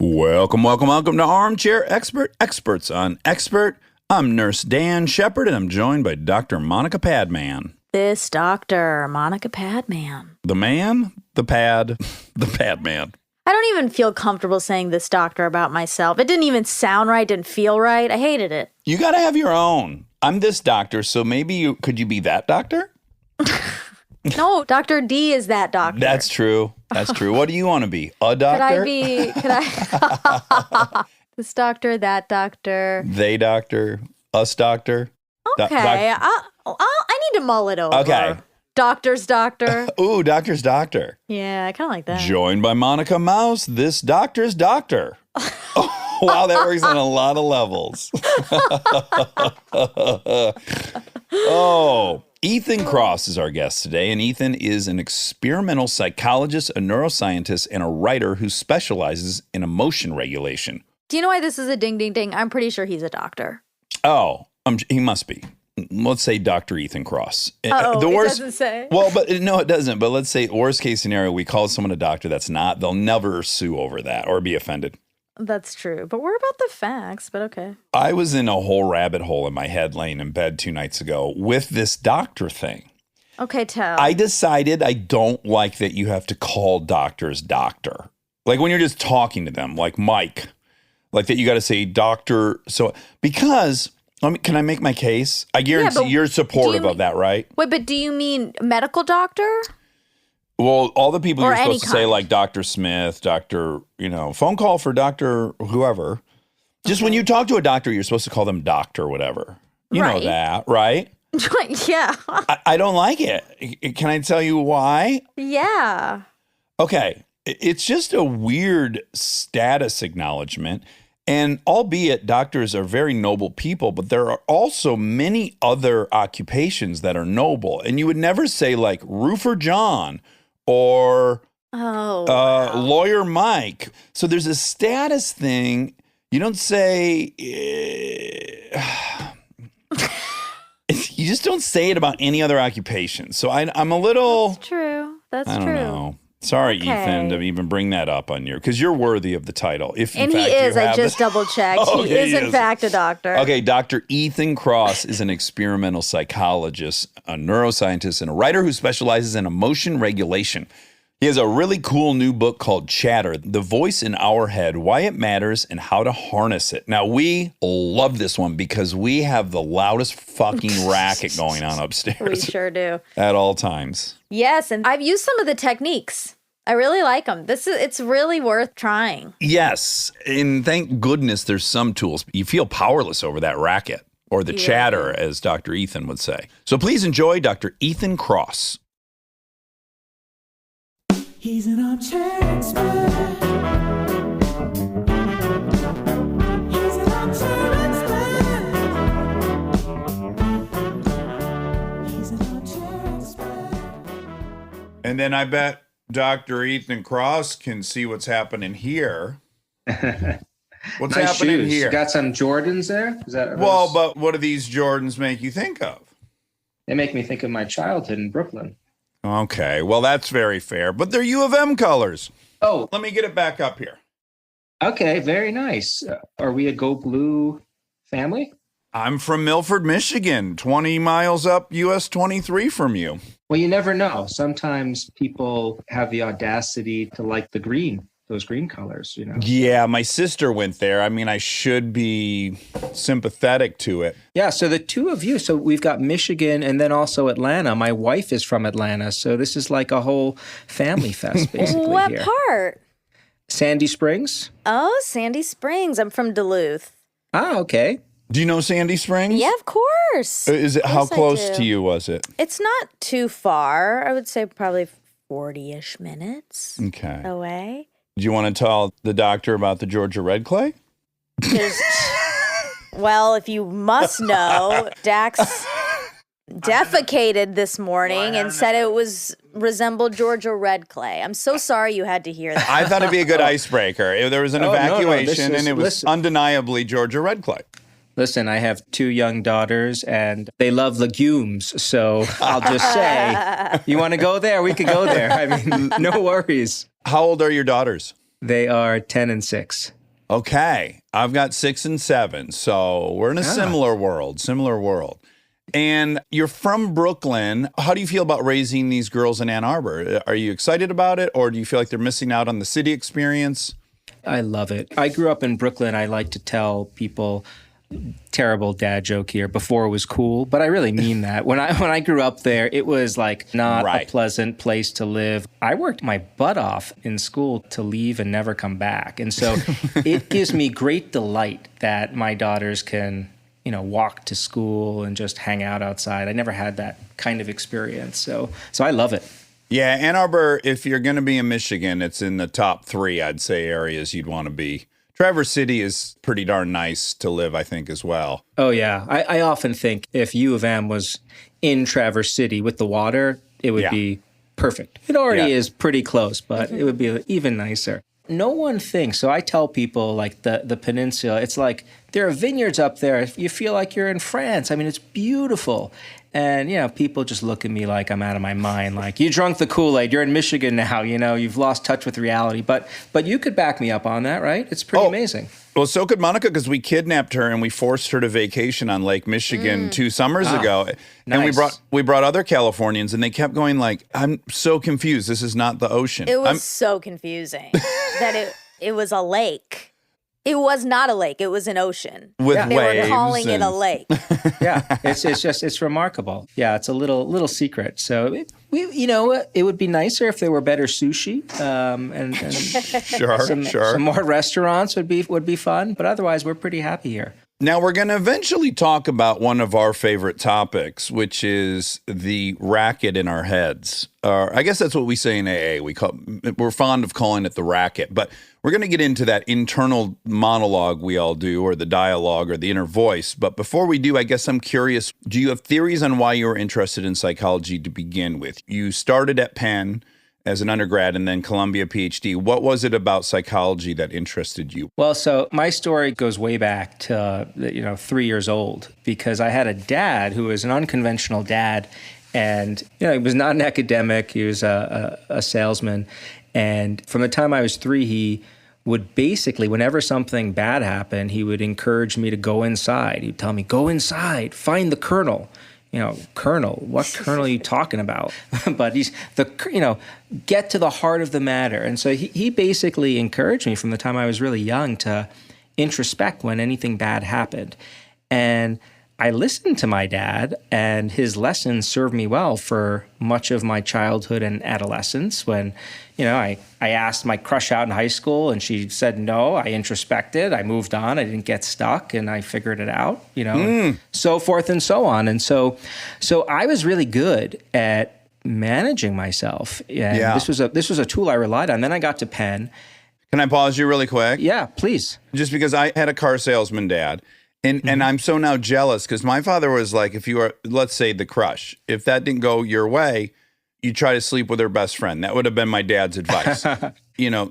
Welcome to Armchair Expert, Experts on Expert. I'm Nurse Dan Shepard, and I'm joined by Dr. Monica Padman. This Dr. Monica Padman. The man, the pad, the Padman. I don't even feel comfortable saying this doctor about myself. It didn't even sound right, didn't feel right. I hated it. You got to have your own. I'm this doctor, so maybe could you be that doctor? No, Dr. D is that doctor. That's true. That's true. What do you want to be? A doctor? Could I? This doctor, that doctor. They doctor, us doctor. Okay. I need to mull it over. Okay. Doctor's doctor. Ooh, doctor's doctor. Yeah, I kind of like that. Joined by Monica Mouse, this doctor's doctor. Oh, wow, that works on a lot of levels. Oh, Ethan Kross is our guest today, and Ethan is an experimental psychologist, a neuroscientist, and a writer who specializes in emotion regulation. Do you know why this is a ding, ding, ding? I'm pretty sure he's a doctor. Oh, he must be. Let's say Dr. Ethan Kross. Oh, it doesn't say. Well, but no, it doesn't. But let's say worst case scenario, we call someone a doctor that's not. They'll never sue over that or be offended. That's true. But we're about the facts, but okay. I was in a whole rabbit hole in my head laying in bed 2 nights ago with this doctor thing. Okay, tell. I decided I don't like that you have to call doctors doctor. Like when you're just talking to them, like Mike. Like that you got to say doctor. So because... can I make my case? I guarantee you're supportive of that, right? Wait, but do you mean medical doctor? Well, all the people Or you're supposed to say, kind. like Dr. Smith, Dr., phone call for Dr. whoever. Just when you talk to a doctor, you're supposed to call them doctor whatever. You know that, right? Yeah. I don't like it. Can I tell you why? Yeah. Okay. It's just a weird status acknowledgement. And albeit doctors are very noble people, but there are also many other occupations that are noble. And you would never say like Roofer John or Lawyer Mike. So there's a status thing. You don't say, you just don't say it about any other occupation. So I'm a little. That's true. That's I don't true. know. Sorry, Okay. Ethan, to even bring that up on you, because you're worthy of the title. If in And fact he is. you I have just double-checked. Okay, he is, in fact, a doctor. Okay, Dr. Ethan Kross is an experimental psychologist, a neuroscientist, and a writer who specializes in emotion regulation. He has a really cool new book called Chatter, The Voice in Our Head, Why It Matters and How to Harness It. Now, we love this one because we have the loudest fucking racket going on upstairs. We sure do. At all times. Yes, and I've used some of the techniques. I really like them. It's really worth trying. Yes, and thank goodness there's some tools. You feel powerless over that racket, or the chatter, as Dr. Ethan would say. So please enjoy Dr. Ethan Kross. He's an armchair expert. He's an armchair expert. He's an armchair expert. And then I bet Dr. Ethan Kross can see what's happening here. What's nice happening shoes. here? You got some Jordans there? Is that Well, but what do these Jordans make you think of? They make me think of my childhood in Brooklyn. Okay, well, that's very fair. But they're U of M colors. Oh, Let me get it back up here. okay. Very nice. Are we a Go Blue family? I'm from Milford, Michigan, 20 miles up US 23 from you. Well, you never know. Sometimes people have the audacity to like the green, those green colors, Yeah, my sister went there. I mean, I should be sympathetic to it. Yeah, so the two of you, so we've got Michigan and then also Atlanta. My wife is from Atlanta, so this is like a whole family fest basically What here. part? Sandy Springs? Oh, Sandy Springs. I'm from Duluth. Ah, okay. Do you know Sandy Springs? Yeah, of course. Is it, how Of course I close do. to you was it? It's not too far. I would say probably 40-ish minutes Okay. away. Do you want to tell the doctor about the Georgia red clay? Well, if you must know, Dax defecated this morning and said it resembled Georgia red clay. I'm so sorry you had to hear that. I thought it'd be a good icebreaker. There was an Oh, no, no, evacuation, this is- and it was listen. undeniably Georgia red clay. Listen, I have 2 young daughters and they love legumes. So I'll just say, you want to go there? We could go there. I mean, no worries. How old are your daughters? They are 10 and 6. Okay. I've got 6 and 7. So we're in a similar world. And you're from Brooklyn. How do you feel about raising these girls in Ann Arbor? Are you excited about it, or do you feel like they're missing out on the city experience? I love it. I grew up in Brooklyn. I like to tell people, terrible dad joke here, before it was cool, but I really mean that. When I grew up there, it was like not a pleasant place to live. I worked my butt off in school to leave and never come back. And so it gives me great delight that my daughters can, walk to school and just hang out outside. I never had that kind of experience. So I love it. Yeah, Ann Arbor, if you're going to be in Michigan, it's in the top 3, I'd say, areas you'd want to be. Traverse City is pretty darn nice to live, I think, as well. Oh, yeah. I often think if U of M was in Traverse City with the water, it would be perfect. It already is pretty close, but it would be even nicer. No one thinks. So I tell people, like, the peninsula, it's like there are vineyards up there. You feel like you're in France. I mean, it's beautiful. And, people just look at me like I'm out of my mind. Like, you drunk the Kool-Aid. You're in Michigan now. You've lost touch with reality. But you could back me up on that, right? It's pretty amazing. Well, so could Monica, because we kidnapped her and we forced her to vacation on Lake Michigan 2 summers ago. And we brought other Californians, and they kept going like, I'm so confused. This is not the ocean. It was so confusing that it was a lake. It was not a lake. It was an ocean. With waves. They were calling it a lake. Yeah, it's remarkable. Yeah, it's a little secret. So it would be nicer if there were better sushi, and some more restaurants would be fun. But otherwise, we're pretty happy here. Now, we're going to eventually talk about one of our favorite topics, which is the racket in our heads. I guess that's what we say in AA. We're fond of calling it the racket. But we're going to get into that internal monologue we all do, or the dialogue, or the inner voice. But before we do, I guess I'm curious, do you have theories on why you were interested in psychology to begin with? You started at Penn as an undergrad and then Columbia PhD. What was it about psychology that interested you? Well, so my story goes way back to 3 years old, because I had a dad who was an unconventional dad, and he was not an academic. He was a salesman, and from the time I was 3, he would basically, whenever something bad happened, he would encourage me to go inside. He'd tell me, "Go inside, find the colonel." Colonel, what colonel are you talking about? But he's get to the heart of the matter. And so he basically encouraged me from the time I was really young to introspect when anything bad happened. And I listened to my dad, and his lessons served me well for much of my childhood and adolescence. When, I asked my crush out in high school, and she said no. I introspected. I moved on. I didn't get stuck, and I figured it out. So forth and so on. And so I was really good at managing myself. And this was a tool I relied on. Then I got to Penn. Can I pause you really quick? Yeah, please. Just because I had a car salesman dad. And I'm so now jealous, because my father was like, if you are, let's say, the crush, if that didn't go your way, you try to sleep with her best friend. That would have been my dad's advice.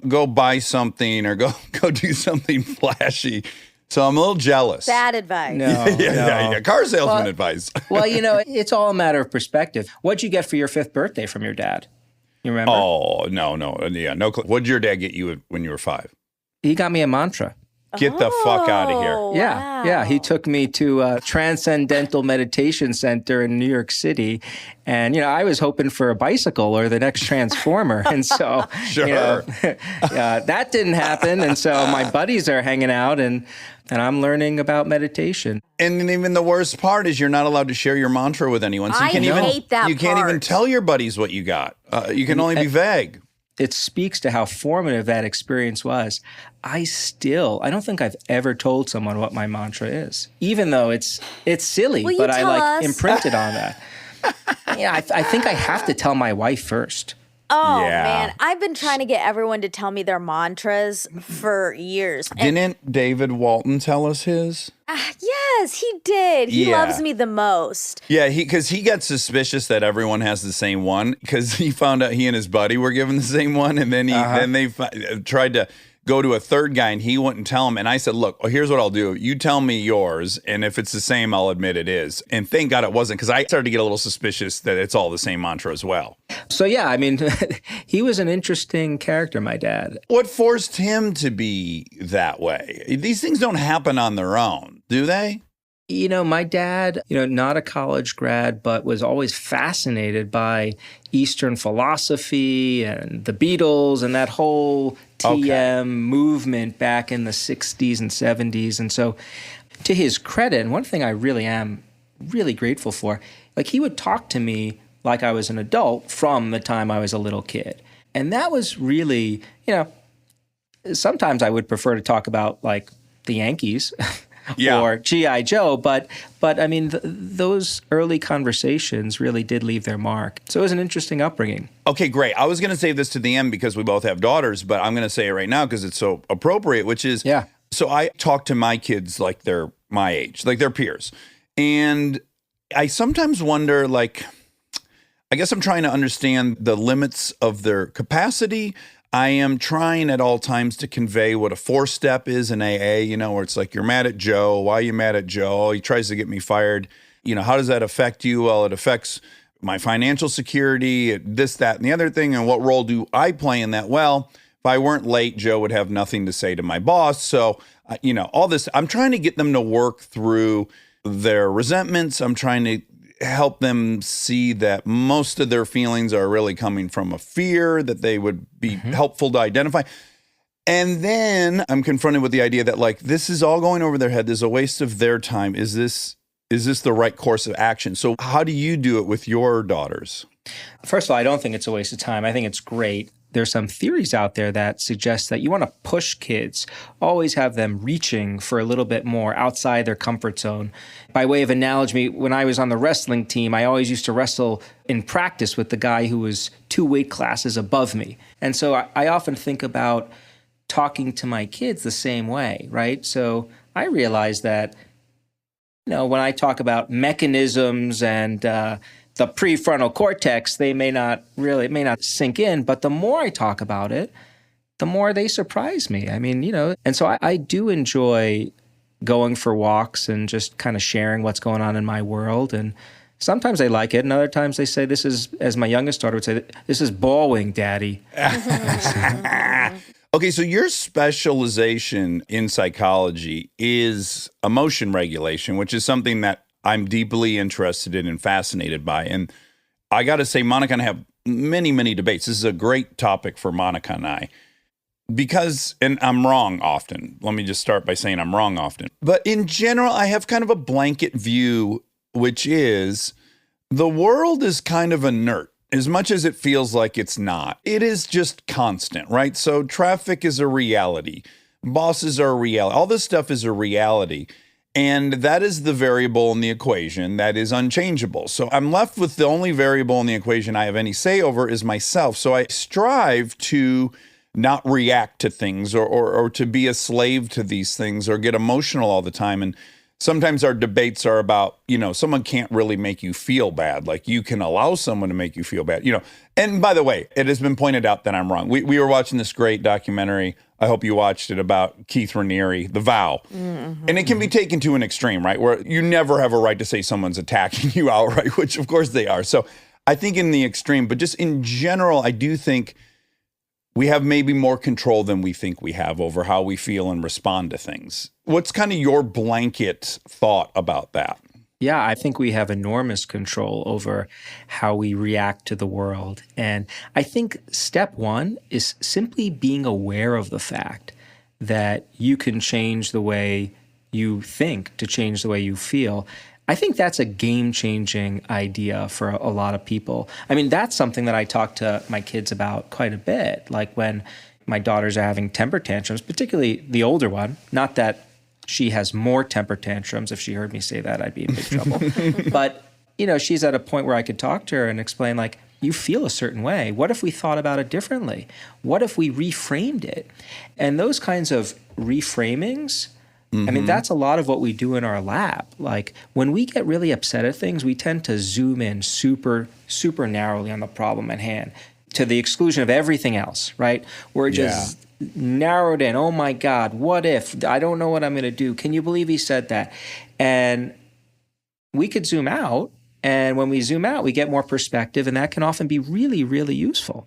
Go buy something or go do something flashy. So I'm a little jealous. Bad advice. No, yeah. Car salesman advice. Well, it's all a matter of perspective. What'd you get for your 5th birthday from your dad? You remember? Oh, no. Yeah, no clue. What did your dad get you when you were 5? He got me a mantra. Get the fuck out of here. Yeah. He took me to a transcendental meditation center in New York City. And, I was hoping for a bicycle or the next Transformer. And so, that didn't happen. And so my buddies are hanging out, and I'm learning about meditation. And even the worst part is you're not allowed to share your mantra with anyone. So you can't even tell your buddies what you got. You can only be vague. It speaks to how formative that experience was. I don't think I've ever told someone what my mantra is, even though it's silly, but I imprinted on that. I think I have to tell my wife first. Oh, man. I've been trying to get everyone to tell me their mantras for years. Didn't David Walton tell us his? Yes, he did. He loves me the most. Yeah, because he got suspicious that everyone has the same one, because he found out he and his buddy were given the same one, and then they tried to go to a third guy and he wouldn't tell him. And I said, look, here's what I'll do. You tell me yours. And if it's the same, I'll admit it is. And thank God it wasn't, because I started to get a little suspicious that it's all the same mantra as well. So, yeah, I mean, he was an interesting character, my dad. What forced him to be that way? These things don't happen on their own, do they? You know, my dad, not a college grad, but was always fascinated by Eastern philosophy and the Beatles and that whole TM movement back in the 60s and 70s. And so to his credit, and one thing I really am really grateful for, like he would talk to me like I was an adult from the time I was a little kid. And that was really, sometimes I would prefer to talk about like the Yankees or G.I. Joe, but I mean, those early conversations really did leave their mark. So it was an interesting upbringing. Okay, great. I was going to save this to the end because we both have daughters, but I'm going to say it right now because it's so appropriate, which is, so I talk to my kids like they're my age, like they're peers. And I sometimes wonder, like, I guess I'm trying to understand the limits of their capacity. I am trying at all times to convey what a 4-step is in AA, where it's like, you're mad at Joe. Why are you mad at Joe? He tries to get me fired. How does that affect you? Well, it affects my financial security, this, that, and the other thing. And what role do I play in that? Well, if I weren't late, Joe would have nothing to say to my boss. So, all this, I'm trying to get them to work through their resentments. I'm trying to help them see that most of their feelings are really coming from a fear that they would be helpful to identify. And then I'm confronted with the idea that, like, this is all going over their head. There's a waste of their time. Is this the right course of action? So how do you do it with your daughters? First of all, I don't think it's a waste of time. I think it's great. There's some theories out there that suggest that you want to push kids, always have them reaching for a little bit more outside their comfort zone. By way of analogy, when I was on the wrestling team, I always used to wrestle in practice with the guy who was 2 weight classes above me. And so I often think about talking to my kids the same way, right? So I realize that, when I talk about mechanisms and the prefrontal cortex, it may not sink in, but the more I talk about it, the more they surprise me. I mean, and so I do enjoy going for walks and just kind of sharing what's going on in my world. And sometimes they like it, and other times they say, this is, as my youngest daughter would say, this is ballwing, Daddy. Okay, so your specialization in psychology is emotion regulation, which is something that I'm deeply interested in and fascinated by. And I got to say, Monica and I have many, many debates. This is a great topic for Monica and I because, and I'm wrong often. Let me just start by saying I'm wrong often. But in general, I have kind of a blanket view, which is the world is kind of inert. As much as it feels like it's not, it is just constant, right? So traffic is a reality. Bosses are a reality. All this stuff is a reality. And that is the variable in the equation that is unchangeable. So I'm left with the only variable in the equation I have any say over is myself. So I strive to not react to things or to be a slave to these things or get emotional all the time. And sometimes our debates are about, someone can't really make you feel bad. Like you can allow someone to make you feel bad, And by the way, it has been pointed out that I'm wrong. We were watching this great documentary. I hope you watched it about Keith Raniere, The Vow. Mm-hmm. And it can be taken to an extreme, right? Where you never have a right to say someone's attacking you outright, which of course they are. So I think in the extreme, but just in general, I do think we have maybe more control than we think we have over how we feel and respond to things. What's kind of your blanket thought about that? Yeah, I think we have enormous control over how we react to the world. And I think step one is simply being aware of the fact that you can change the way you think to change the way you feel. I think that's a game-changing idea for a lot of people. I mean, that's something that I talk to my kids about quite a bit. Like when my daughters are having temper tantrums, particularly the older one, not that she has more temper tantrums. If she heard me say that, I'd be in big trouble. But, she's at a point where I could talk to her and explain, like, you feel a certain way. What if we thought about it differently? What if we reframed it? And those kinds of reframings, I mean, that's a lot of what we do in our lab. Like when we get really upset at things, we tend to zoom in super, super narrowly on the problem at hand to the exclusion of everything else, right? We're just narrowed in. Oh my God, what if? I don't know what I'm going to do. Can you believe he said that? And we could zoom out. And when we zoom out, we get more perspective. And that can often be really, really useful.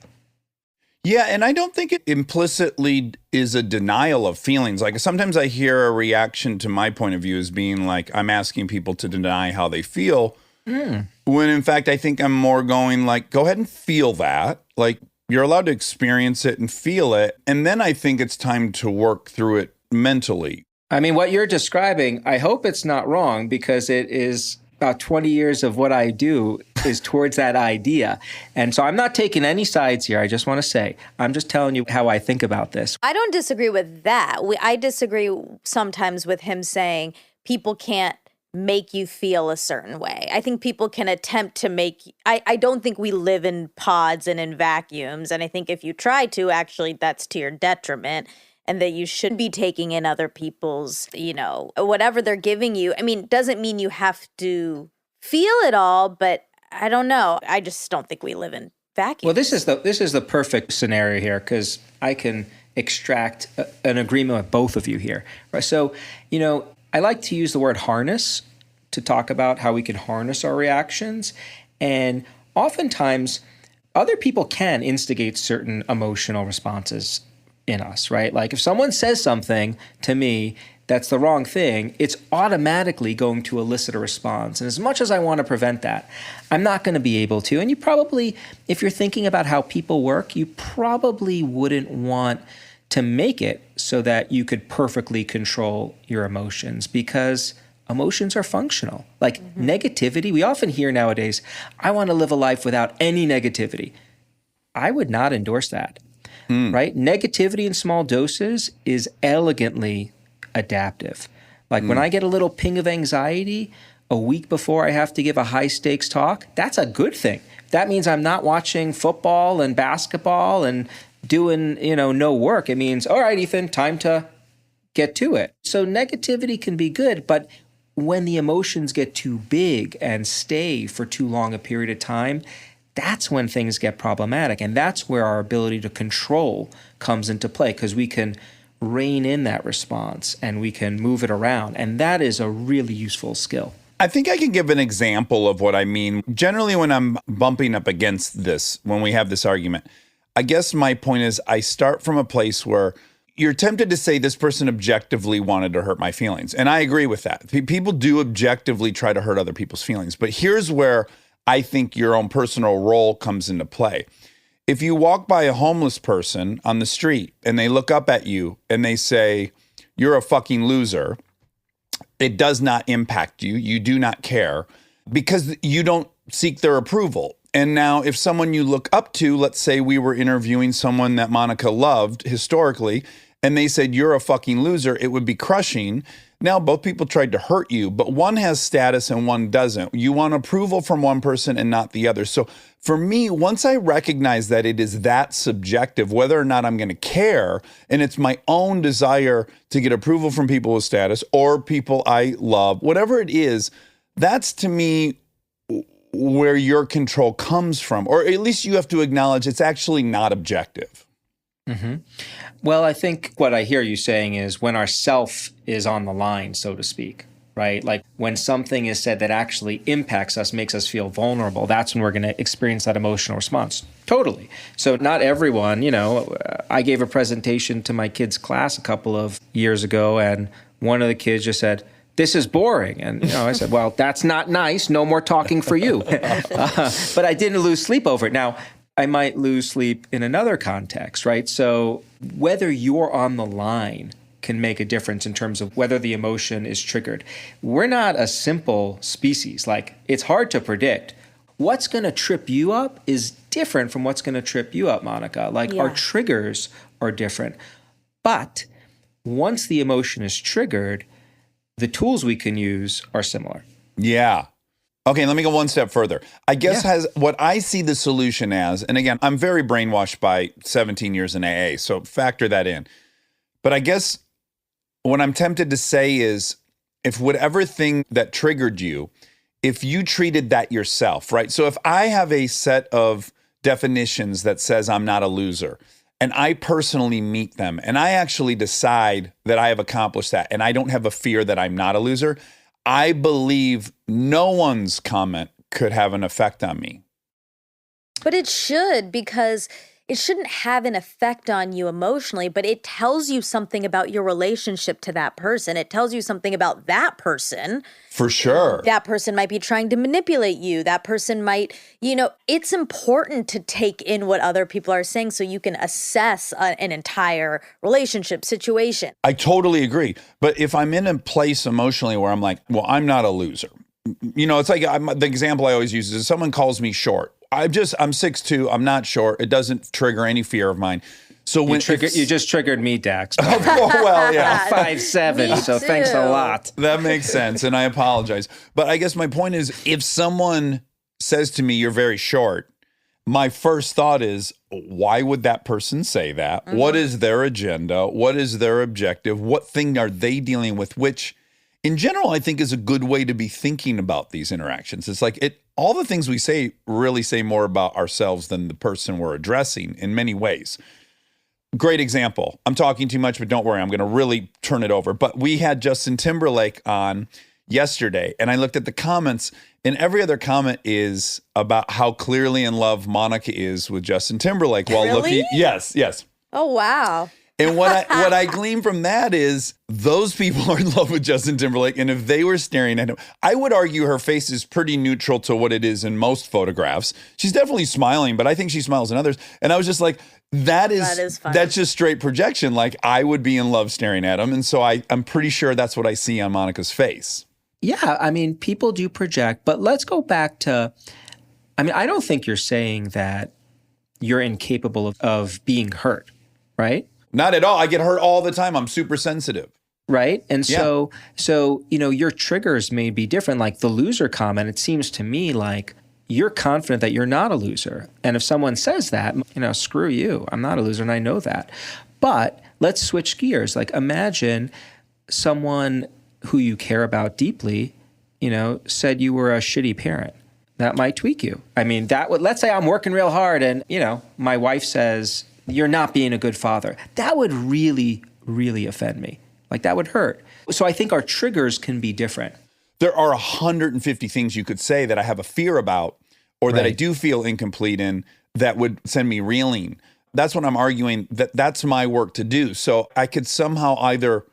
Yeah, and I don't think it implicitly is a denial of feelings. Like sometimes I hear a reaction to my point of view as being like, I'm asking people to deny how they feel. When in fact, I think I'm more going like, go ahead and feel that. Like you're allowed to experience it and feel it. And then I think it's time to work through it mentally. I mean, what you're describing, I hope it's not wrong, because it is about 20 years of what I do is towards that idea. And so I'm not taking any sides here. I just want to say, I'm just telling you how I think about this. I don't disagree with that. I disagree sometimes with him saying people can't make you feel a certain way. I think people can attempt to make, I don't think we live in pods and in vacuums. And I think if you try to, actually, that's to your detriment. And that you should be taking in other people's, whatever they're giving you. I mean, doesn't mean you have to feel it all, but I don't know. I just don't think we live in vacuums. Well, this is the perfect scenario here, because I can extract an agreement with both of you here. Right? So, I like to use the word harness to talk about how we can harness our reactions. And oftentimes, other people can instigate certain emotional responses in us, right? Like if someone says something to me that's the wrong thing, it's automatically going to elicit a response. And as much as I want to prevent that, I'm not going to be able to. And you probably, if you're thinking about how people work, you probably wouldn't want to make it so that you could perfectly control your emotions, because emotions are functional. Like negativity, we often hear nowadays, I want to live a life without any negativity. I would not endorse that. Right? Negativity in small doses is elegantly adaptive. Like when I get a little ping of anxiety a week before I have to give a high stakes talk, that's a good thing. That means I'm not watching football and basketball and doing, no work. It means, all right, Ethan, time to get to it. So negativity can be good, but when the emotions get too big and stay for too long a period of time, that's when things get problematic. And that's where our ability to control comes into play, because we can rein in that response and we can move it around. And that is a really useful skill. I think I can give an example of what I mean. Generally, when I'm bumping up against this, when we have this argument, I guess my point is I start from a place where you're tempted to say this person objectively wanted to hurt my feelings. And I agree with that. People do objectively try to hurt other people's feelings. But here's where I think your own personal role comes into play. If you walk by a homeless person on the street and they look up at you and they say, you're a fucking loser, it does not impact you. You do not care because you don't seek their approval. And now if someone you look up to, let's say we were interviewing someone that Monica loved historically, and they said, you're a fucking loser, it would be crushing. Now, both people tried to hurt you, but one has status and one doesn't. You want approval from one person and not the other. So for me, once I recognize that it is that subjective, whether or not I'm going to care, and it's my own desire to get approval from people with status or people I love, whatever it is, that's to me where your control comes from. Or at least you have to acknowledge it's actually not objective. Mm-hmm. Well, I think what I hear you saying is when our self is on the line, so to speak, right? Like when something is said that actually impacts us, makes us feel vulnerable, that's when we're going to experience that emotional response. Totally. So not everyone, I gave a presentation to my kids' class a couple of years ago, and one of the kids just said, this is boring. And I said, well, that's not nice. No more talking for you. But I didn't lose sleep over it. Now, I might lose sleep in another context, right? So whether you're on the line can make a difference in terms of whether the emotion is triggered. We're not a simple species. Like, it's hard to predict. What's going to trip you up is different from what's going to trip you up, Monica. Like, our triggers are different. But once the emotion is triggered, the tools we can use are similar. Yeah. Okay, let me go one step further. I guess what I see the solution as, and again, I'm very brainwashed by 17 years in AA, so factor that in. But I guess what I'm tempted to say is if whatever thing that triggered you, if you treated that yourself, right? So if I have a set of definitions that says I'm not a loser, and I personally meet them and I actually decide that I have accomplished that and I don't have a fear that I'm not a loser, I believe no one's comment could have an effect on me. But it should, because it shouldn't have an effect on you emotionally, but it tells you something about your relationship to that person. It tells you something about that person. For sure. That person might be trying to manipulate you. That person might, it's important to take in what other people are saying so you can assess an entire relationship situation. I totally agree. But if I'm in a place emotionally where I'm like, well, I'm not a loser. It's like the example I always use is if someone calls me short. I'm 6'2", I'm not short. It doesn't trigger any fear of mine. So when you just triggered me, Dax. Well, yeah. 5'7", so thanks a lot. That makes sense, and I apologize. But I guess my point is, if someone says to me, you're very short, my first thought is, why would that person say that? Mm-hmm. What is their agenda? What is their objective? What thing are they dealing with? Which, in general, I think is a good way to be thinking about these interactions. It's like all the things we say really say more about ourselves than the person we're addressing in many ways. Great example. I'm talking too much, but don't worry, I'm going to really turn it over. But we had Justin Timberlake on yesterday, and I looked at the comments, and every other comment is about how clearly in love Monica is with Justin Timberlake while looking. Yes. Oh, wow. And what I glean from that is those people are in love with Justin Timberlake. And if they were staring at him, I would argue her face is pretty neutral to what it is in most photographs. She's definitely smiling, but I think she smiles in others. And I was just like, that's just straight projection. Like I would be in love staring at him. And so I'm pretty sure that's what I see on Monica's face. Yeah, I mean, people do project, but let's go back to, I don't think you're saying that you're incapable of being hurt, right? Not at all. I get hurt all the time. I'm super sensitive. Right. And so, your triggers may be different. Like the loser comment, it seems to me like you're confident that you're not a loser. And if someone says that, screw you, I'm not a loser and I know that. But let's switch gears. Like imagine someone who you care about deeply, said you were a shitty parent. That might tweak you. Let's say I'm working real hard and, my wife says, you're not being a good father. That would really, really offend me. Like that would hurt. So I think our triggers can be different. There are 150 things you could say that I have a fear about or that I do feel incomplete in that would send me reeling. That's what I'm arguing, that's my work to do. So I could somehow either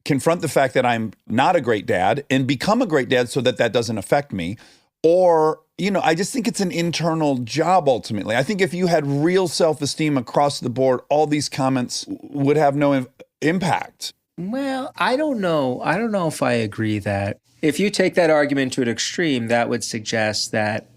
confront the fact that I'm not a great dad and become a great dad so that doesn't affect me, or I just think it's an internal job ultimately. I think if you had real self-esteem across the board, all these comments would have no impact. Well, I don't know. I don't know if I agree that if you take that argument to an extreme, that would suggest that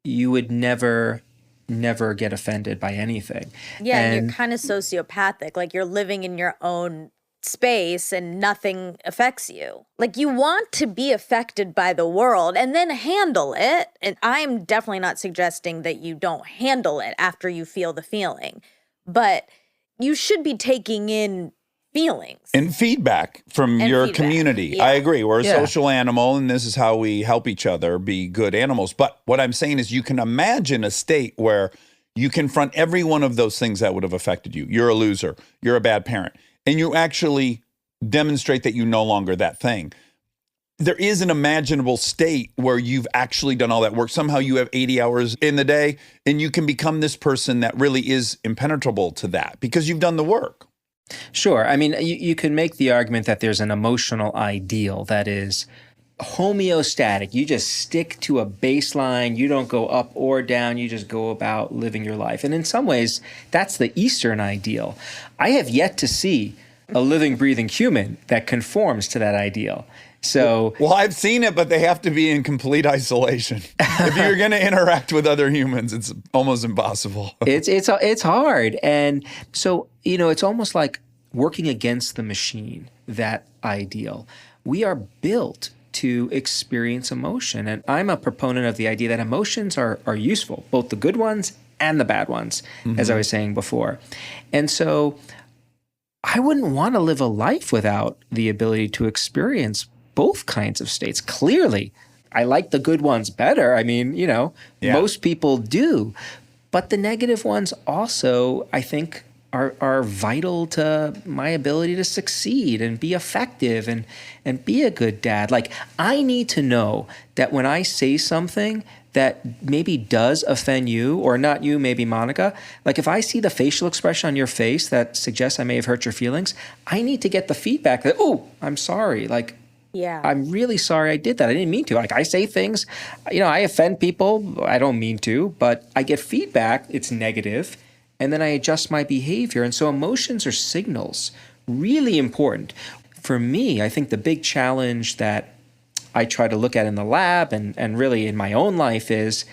you would never get offended by anything. Yeah, and you're kind of sociopathic. Like you're living in your own space and nothing affects you. Like you want to be affected by the world and then handle it. And I'm definitely not suggesting that you don't handle it after you feel the feeling, but you should be taking in feelings and feedback from your community. Yeah. I agree. We're a social animal and this is how we help each other be good animals. But what I'm saying is you can imagine a state where you confront every one of those things that would have affected you. You're a loser. You're a bad parent. And you actually demonstrate that you no longer that thing. There is an imaginable state where you've actually done all that work. Somehow you have 80 hours in the day and you can become this person that really is impenetrable to that because you've done the work. Sure. You can make the argument that there's an emotional ideal that is homeostatic. You just stick to a baseline. You don't go up or down. You just go about living your life. And in some ways, that's the Eastern ideal. I have yet to see a living, breathing human that conforms to that ideal. So, well, I've seen it, but they have to be in complete isolation. If you're going to interact with other humans, it's almost impossible. It's hard. And so, it's almost like working against the machine, that ideal. We are built to experience emotion. And I'm a proponent of the idea that emotions are useful, both the good ones and the bad ones, as I was saying before. And so I wouldn't want to live a life without the ability to experience both kinds of states. Clearly, I like the good ones better. Most people do. But the negative ones also, I think, are vital to my ability to succeed and be effective and be a good dad. Like, I need to know that when I say something that maybe does offend you, or not you, maybe Monica, like if I see the facial expression on your face that suggests I may have hurt your feelings, I need to get the feedback that, oh, I'm sorry. Like, Yeah. I'm really sorry I did that. I didn't mean to. Like, I say things, I offend people. I don't mean to, but I get feedback. It's negative. And then I adjust my behavior. And so emotions are signals, really important. For me, I think the big challenge that I try to look at in the lab and really in my own life is,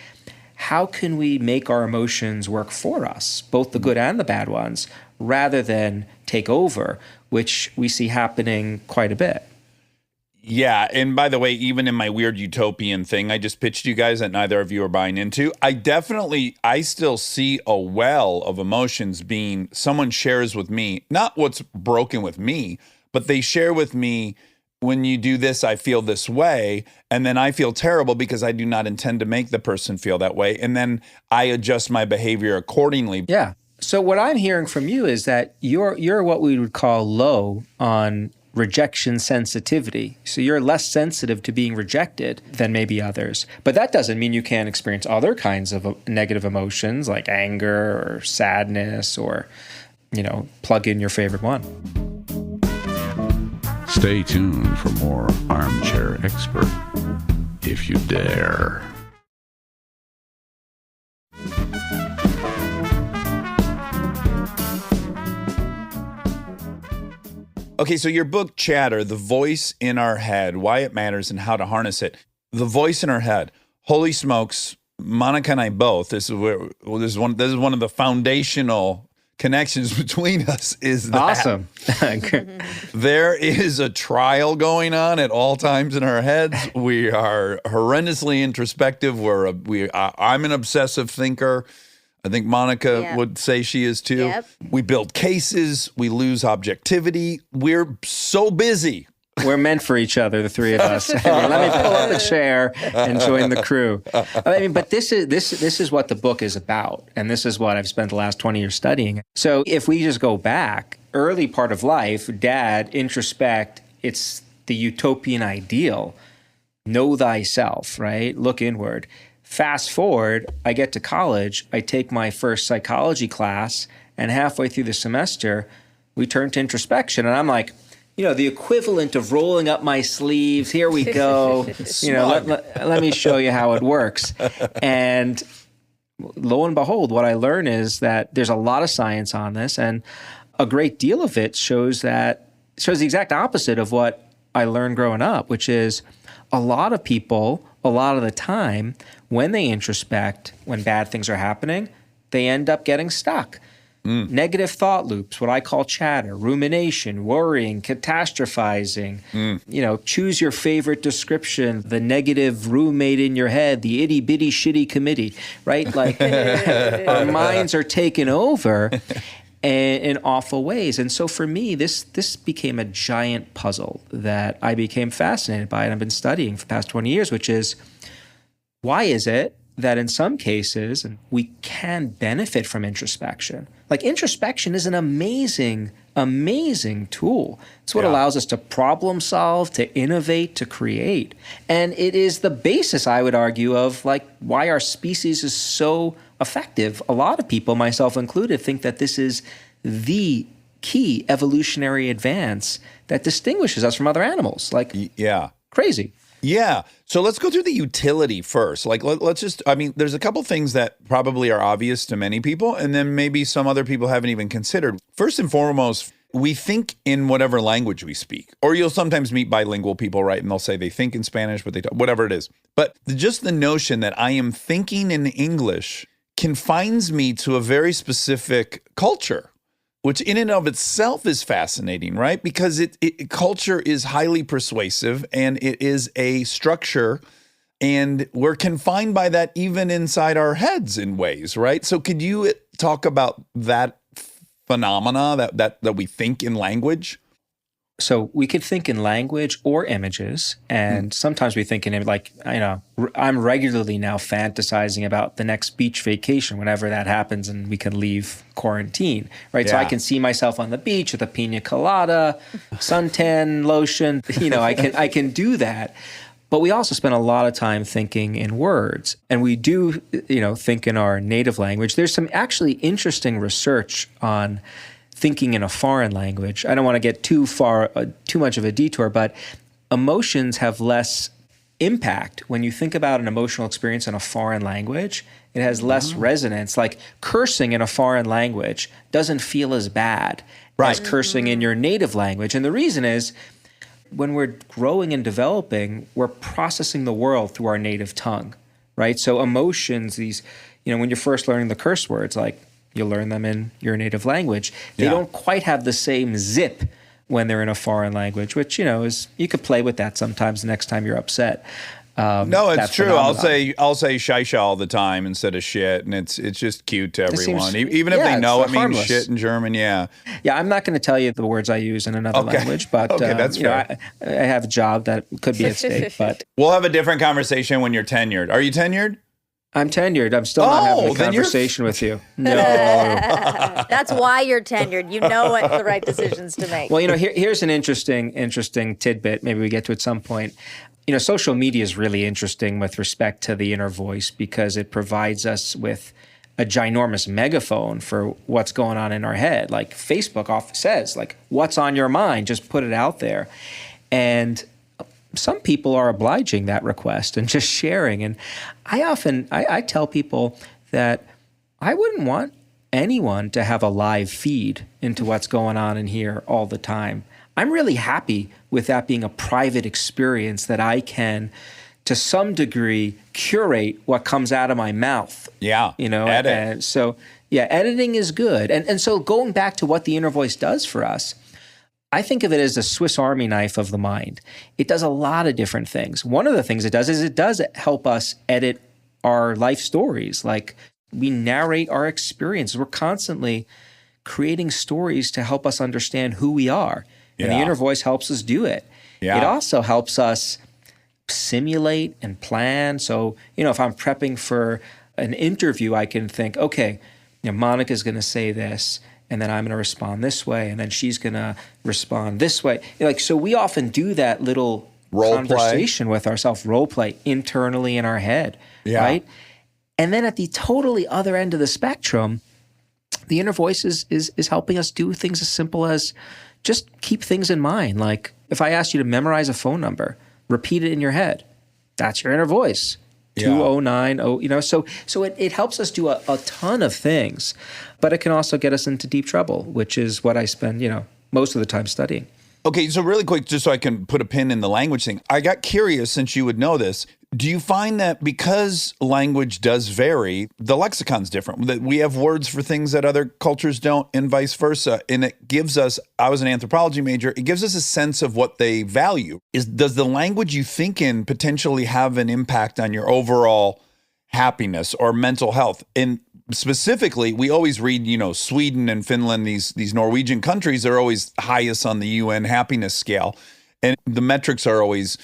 how can we make our emotions work for us, both the good and the bad ones, rather than take over, which we see happening quite a bit. Yeah, and by the way, even in my weird utopian thing I just pitched you guys that neither of you are buying into, I still see a well of emotions being, someone shares with me, not what's broken with me, but they share with me, when you do this, I feel this way, and then I feel terrible because I do not intend to make the person feel that way, and then I adjust my behavior accordingly. Yeah. So what I'm hearing from you is that you're what we would call low on rejection sensitivity. So you're less sensitive to being rejected than maybe others. But that doesn't mean you can't experience other kinds of negative emotions like anger or sadness, or, plug in your favorite one. Stay tuned for more Armchair Expert, if you dare. Okay, so your book, Chatter, The Voice in Our Head, Why It Matters and How to Harness It. The voice in our head. Holy smokes, Monica and I both, this is one of the foundational connections between us, is that awesome. There is a trial going on at all times in our heads. We are horrendously introspective. I'm an obsessive thinker. I think Monica would say she is too. Yep. We build cases. We lose objectivity. We're so busy. We're meant for each other, the three of us. Let me pull up a chair and join the crew. But this is what the book is about, and this is what I've spent the last 20 years studying. So if we just go back, early part of life, dad, introspect, it's the utopian ideal. Know thyself, right? Look inward. Fast forward, I get to college, I take my first psychology class, and halfway through the semester, we turn to introspection. And I'm like, the equivalent of rolling up my sleeves, here we go. Let me show you how it works. And lo and behold, what I learn is that there's a lot of science on this, and a great deal of it shows the exact opposite of what I learned growing up, which is a lot of people, a lot of the time, when they introspect, when bad things are happening, they end up getting stuck. Negative thought loops, what I call chatter, rumination, worrying, catastrophizing. Choose your favorite description, the negative roommate in your head, the itty bitty shitty committee, right? Like our minds are taken over in awful ways. And so for me, this became a giant puzzle that I became fascinated by, and I've been studying for the past 20 years, which is, why is it that in some cases we can benefit from introspection? Like, introspection is an amazing, amazing tool. It's what allows us to problem solve, to innovate, to create. And it is the basis, I would argue, of why our species is so effective. A lot of people, myself included, think that this is the key evolutionary advance that distinguishes us from other animals. Crazy. Yeah. So let's go through the utility first. There's a couple things that probably are obvious to many people, and then maybe some other people haven't even considered. First and foremost, we think in whatever language we speak. Or you'll sometimes meet bilingual people, right? And they'll say they think in Spanish, but they don't, whatever it is. But just the notion that I am thinking in English confines me to a very specific culture, which in and of itself is fascinating, right? Because culture is highly persuasive, and it is a structure, and we're confined by that even inside our heads in ways, right? So could you talk about that phenomena that we think in language? So we could think in language or images, and sometimes we think in like, I'm regularly now fantasizing about the next beach vacation whenever that happens and we can leave quarantine, right? So I can see myself on the beach with a pina colada, suntan lotion, I can do that. But we also spend a lot of time thinking in words, and we do, think in our native language. There's some actually interesting research on thinking in a foreign language. I don't want to get too much of a detour, but emotions have less impact when you think about an emotional experience in a foreign language. It has less resonance. Like cursing in a foreign language doesn't feel as bad as cursing in your native language. And the reason is when we're growing and developing, we're processing the world through our native tongue, right? So emotions, these, when you're first learning the curse words, like you learn them in your native language. They don't quite have the same zip when they're in a foreign language, which, is you could play with that sometimes the next time you're upset. No, it's true. Phenomenon. I'll say shaisha all the time instead of shit, and it's just cute to everyone. Even if they know it means shit in German, Yeah, I'm not going to tell you the words I use in another language, but that's fair. I have a job that could be at stake. But we'll have a different conversation when you're tenured. Are you tenured? I'm tenured. I'm still not having a conversation with you. No. That's why you're tenured. You know what the right decisions to make. Well, here's an interesting tidbit. Maybe we get to it at some point. Social media is really interesting with respect to the inner voice because it provides us with a ginormous megaphone for what's going on in our head. Like Facebook often says, like, what's on your mind? Just put it out there. And some people are obliging that request and just sharing. And I tell people that I wouldn't want anyone to have a live feed into what's going on in here all the time. I'm really happy with that being a private experience that I can, to some degree, curate what comes out of my mouth. Yeah, edit. And so, editing is good. And so going back to what the inner voice does for us, I think of it as a Swiss Army knife of the mind. It does a lot of different things. One of the things it does is it does help us edit our life stories. Like we narrate our experiences. We're constantly creating stories to help us understand who we are. And the inner voice helps us do it. Yeah. It also helps us simulate and plan. So, if I'm prepping for an interview, I can think, okay, Monica's going to say this, and then I'm going to respond this way, and then she's going to respond this way. So we often do that little conversation with ourselves, role play internally in our head, right? And then at the totally other end of the spectrum, the inner voice is helping us do things as simple as just keep things in mind. Like if I asked you to memorize a phone number, repeat it in your head. That's your inner voice. 2090, so it helps us do a ton of things, but it can also get us into deep trouble, which is what I spend, most of the time studying. Okay, so really quick, just so I can put a pin in the language thing, I got curious, since you would know this, do you find that because language does vary, the lexicon's different, that we have words for things that other cultures don't and vice versa, and it gives us, I was an anthropology major, it gives us a sense of what they value. Does the language you think in potentially have an impact on your overall happiness or mental health? And specifically, we always read, Sweden and Finland, these Norwegian countries are always highest on the UN happiness scale. And the metrics are always,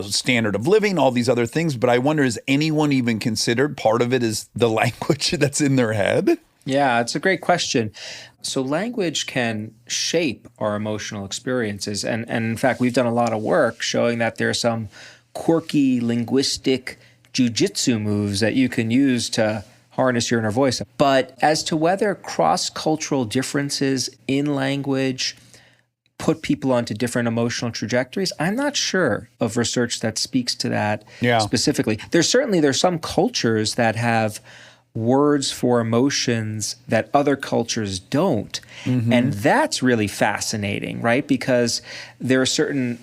standard of living, all these other things. But I wonder, is anyone even considered part of it is the language that's in their head? Yeah, it's a great question. So language can shape our emotional experiences. And in fact, we've done a lot of work showing that there are some quirky linguistic jujitsu moves that you can use to harness your inner voice. But as to whether cross-cultural differences in language put people onto different emotional trajectories, I'm not sure of research that speaks to that specifically. There's some cultures that have words for emotions that other cultures don't. Mm-hmm. And that's really fascinating, right? Because there are certain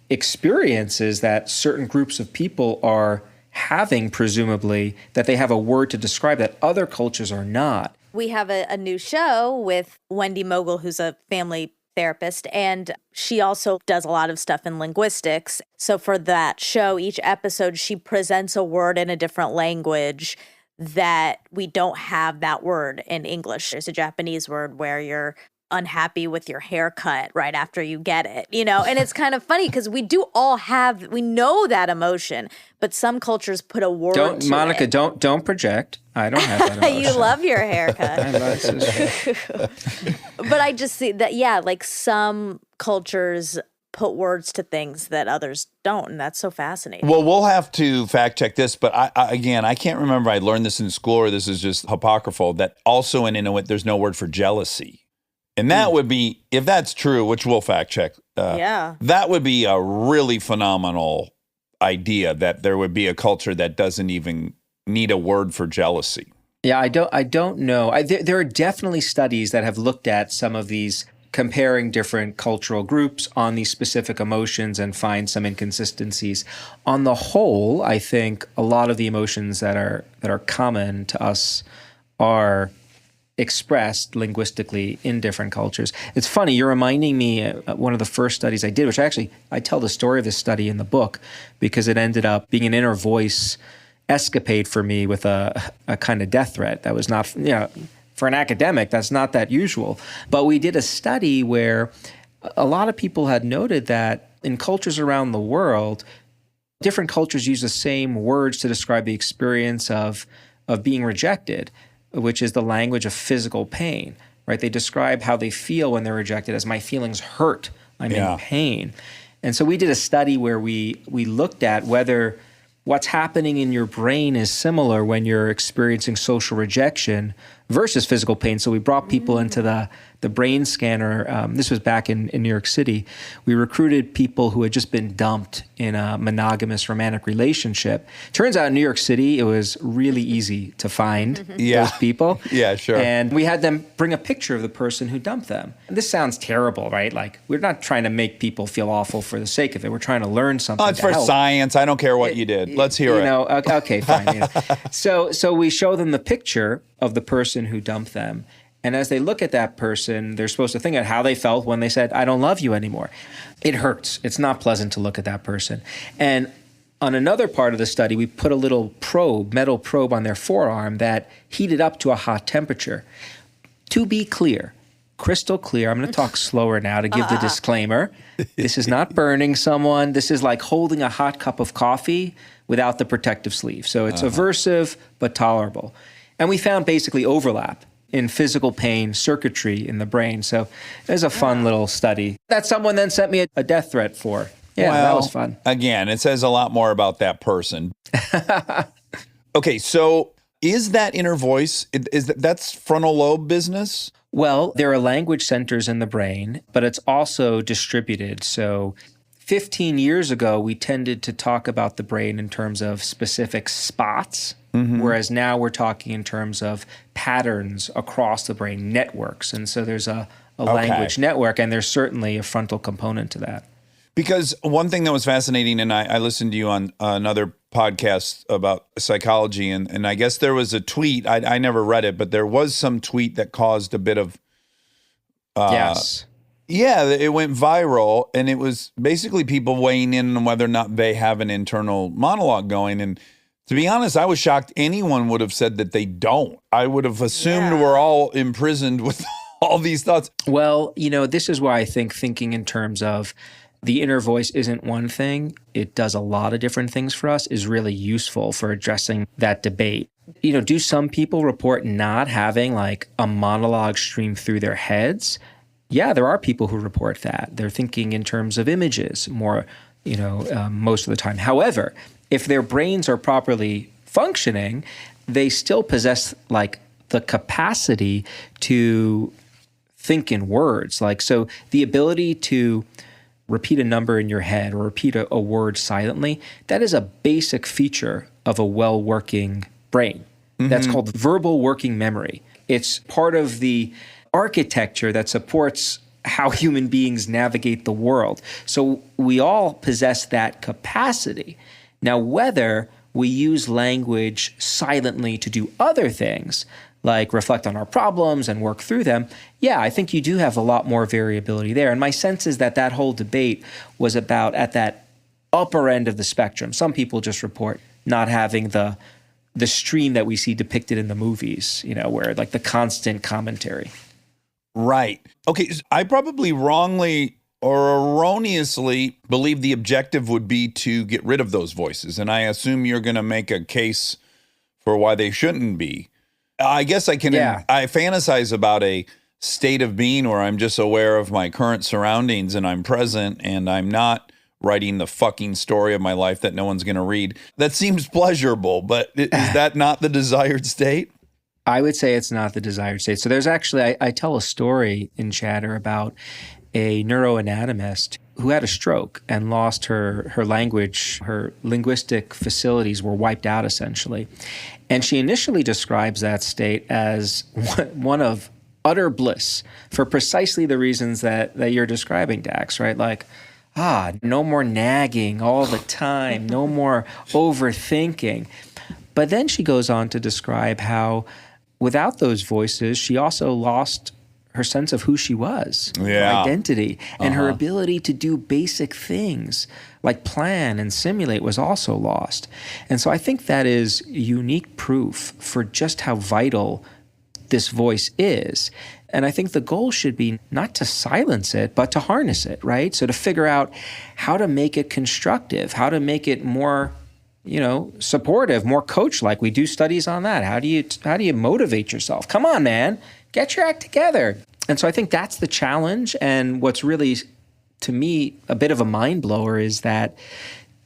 experiences that certain groups of people are having, presumably, that they have a word to describe that other cultures are not. We have a new show with Wendy Mogul, who's a family therapist, and she also does a lot of stuff in linguistics. So for that show, each episode, she presents a word in a different language that we don't have that word in English. There's a Japanese word where you're unhappy with your haircut right after you get it, and it's kind of funny because we do all we know that emotion, but some cultures put a word to Monica, it. don't project. I don't have that emotion. You love your haircut. I But I just see that, like some cultures put words to things that others don't, and that's so fascinating. Well, we'll have to fact check this, but I can't remember if I learned this in school or this is just apocryphal, that also in Inuit there's no word for jealousy. And that would be, if that's true, which we'll fact check, that would be a really phenomenal idea, that there would be a culture that doesn't even need a word for jealousy. Yeah, I don't know. There are definitely studies that have looked at some of these, comparing different cultural groups on these specific emotions and find some inconsistencies. On the whole, I think a lot of the emotions that are common to us are expressed linguistically in different cultures. It's funny, you're reminding me one of the first studies I did, which I tell the story of this study in the book because it ended up being an inner voice escapade for me with a kind of death threat. That was not, for an academic, that's not that usual. But we did a study where a lot of people had noted that in cultures around the world, different cultures use the same words to describe the experience of being rejected, which is the language of physical pain, right? They describe how they feel when they're rejected as my feelings hurt, I'm in pain. And so we did a study where we looked at whether what's happening in your brain is similar when you're experiencing social rejection versus physical pain. So we brought people into the brain scanner. This was back in New York City. We recruited people who had just been dumped in a monogamous romantic relationship. Turns out in New York City, it was really easy to find those people. Yeah, sure. And we had them bring a picture of the person who dumped them. And this sounds terrible, right? Like, we're not trying to make people feel awful for the sake of it. We're trying to learn something. Oh, it's for science. I don't care what you did. Let's hear it. Okay, fine. So we show them the picture of the person who dumped them. And as they look at that person, they're supposed to think of how they felt when they said, I don't love you anymore. It hurts. It's not pleasant to look at that person. And on another part of the study, we put a little metal probe on their forearm that heated up to a hot temperature. To be clear, crystal clear, I'm going to talk slower now to give the disclaimer. This is not burning someone. This is like holding a hot cup of coffee without the protective sleeve. So it's aversive but tolerable. And we found basically overlap in physical pain circuitry in the brain. So it was a fun little study that someone then sent me a death threat for. Yeah, that was fun. Again, it says a lot more about that person. Okay, so is that inner voice, that's frontal lobe business? Well, there are language centers in the brain, but it's also distributed. So 15 years ago, we tended to talk about the brain in terms of specific spots, whereas now we're talking in terms of patterns across the brain, networks. And so there's a language network, and there's certainly a frontal component to that. Because one thing that was fascinating, and I listened to you on another podcast about psychology, and I guess there was a tweet, I never read it, but there was some tweet that caused a bit of... yes. Yeah, it went viral, and it was basically people weighing in on whether or not they have an internal monologue going. And to be honest, I was shocked anyone would have said that they don't. I would have assumed we're all imprisoned with all these thoughts. Well, this is why I think thinking in terms of the inner voice isn't one thing. It does a lot of different things for us, is really useful for addressing that debate. Do some people report not having like a monologue stream through their heads? Yeah, there are people who report that. They're thinking in terms of images more, most of the time. However, if their brains are properly functioning, they still possess like the capacity to think in words. Like, so the ability to repeat a number in your head or repeat a word silently, that is a basic feature of a well-working brain. That's called verbal working memory. It's part of the architecture that supports how human beings navigate the world. So we all possess that capacity. Now, whether we use language silently to do other things, like reflect on our problems and work through them, yeah, I think you do have a lot more variability there. And my sense is that that whole debate was about at that upper end of the spectrum. Some people just report not having the stream that we see depicted in the movies, where like the constant commentary. Right. Okay. I probably wrongly or erroneously believe the objective would be to get rid of those voices. And I assume you're going to make a case for why they shouldn't be. I guess I fantasize about a state of being where I'm just aware of my current surroundings and I'm present and I'm not writing the fucking story of my life that no one's going to read. That seems pleasurable, but is that not the desired state? I would say it's not the desired state. So there's actually, I tell a story in Chatter about a neuroanatomist who had a stroke and lost her language. Her linguistic facilities were wiped out, essentially. And she initially describes that state as one of utter bliss for precisely the reasons that you're describing, Dax, right? Like, no more nagging all the time, no more overthinking. But then she goes on to describe how without those voices, she also lost her sense of who she was, her identity, and her ability to do basic things like plan and simulate was also lost. And so I think that is unique proof for just how vital this voice is. And I think the goal should be not to silence it, but to harness it, right? So to figure out how to make it constructive, how to make it more, supportive, more coach-like. We do studies on that. How do you motivate yourself? Come on, man. Get your act together. And so I think that's the challenge. And what's really, to me, a bit of a mind blower is that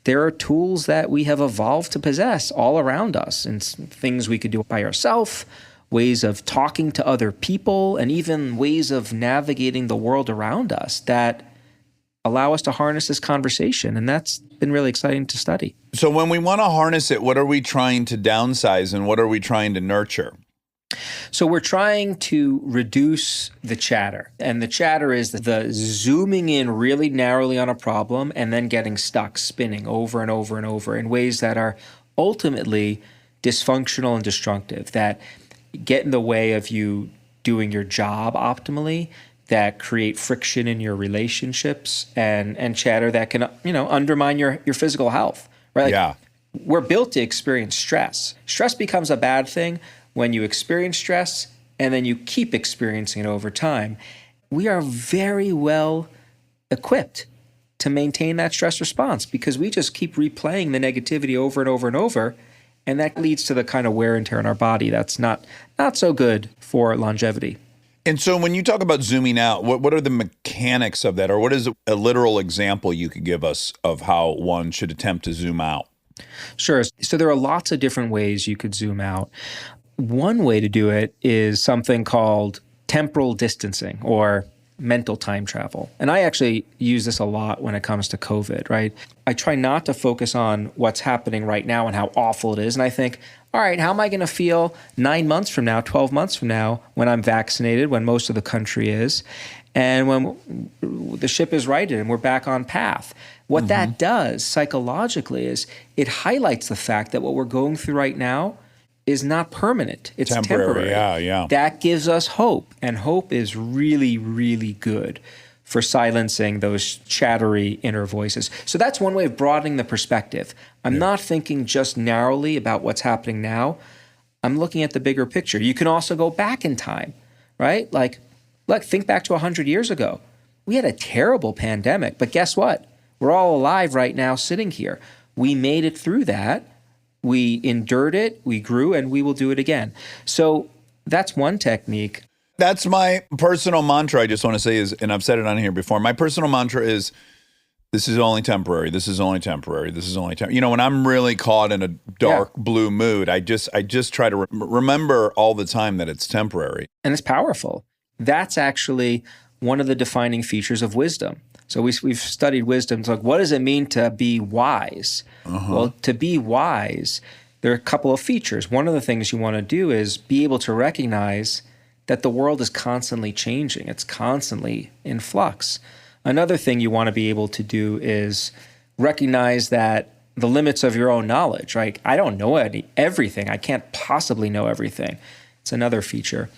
there are tools that we have evolved to possess all around us, and things we could do by ourselves, ways of talking to other people, and even ways of navigating the world around us that allow us to harness this conversation. And that's been really exciting to study. So when we want to harness it, what are we trying to downsize and what are we trying to nurture? So we're trying to reduce the chatter. And the chatter is the zooming in really narrowly on a problem and then getting stuck, spinning over and over and over in ways that are ultimately dysfunctional and destructive, that get in the way of you doing your job optimally, that create friction in your relationships, and chatter that can, undermine your physical health, right? Like, we're built to experience stress. Stress becomes a bad thing when you experience stress and then you keep experiencing it over time. We are very well equipped to maintain that stress response because we just keep replaying the negativity over and over and over. And that leads to the kind of wear and tear in our body that's not so good for longevity. And so when you talk about zooming out, what are the mechanics of that? Or what is a literal example you could give us of how one should attempt to zoom out? Sure. So there are lots of different ways you could zoom out. One way to do it is something called temporal distancing or mental time travel. And I actually use this a lot when it comes to COVID, right? I try not to focus on what's happening right now and how awful it is. And I think, all right, how am I going to feel 9 months from now, 12 months from now, when I'm vaccinated, when most of the country is, and when the ship is righted and we're back on path? What that does psychologically is it highlights the fact that what we're going through right now is not permanent. It's temporary. Yeah. That gives us hope. And hope is really, really good for silencing those chattery inner voices. So that's one way of broadening the perspective. I'm not thinking just narrowly about what's happening now. I'm looking at the bigger picture. You can also go back in time, right? Like, look, think back to 100 years ago. We had a terrible pandemic, but guess what? We're all alive right now sitting here. We made it through that. We endured it, we grew, and we will do it again. So that's one technique. That's my personal mantra, I just want to say is, and I've said it on here before, my personal mantra is, this is only temporary, this is only temporary, this is only temporary. When I'm really caught in a dark blue mood, I just try to remember all the time that it's temporary. And it's powerful. That's actually one of the defining features of wisdom. So we've studied wisdom. It's like, what does it mean to be wise? Well, to be wise, there are a couple of features. One of the things you want to do is be able to recognize that the world is constantly changing. It's constantly in flux. Another thing you want to be able to do is recognize that the limits of your own knowledge, right? I don't know everything. I can't possibly know everything. It's another feature.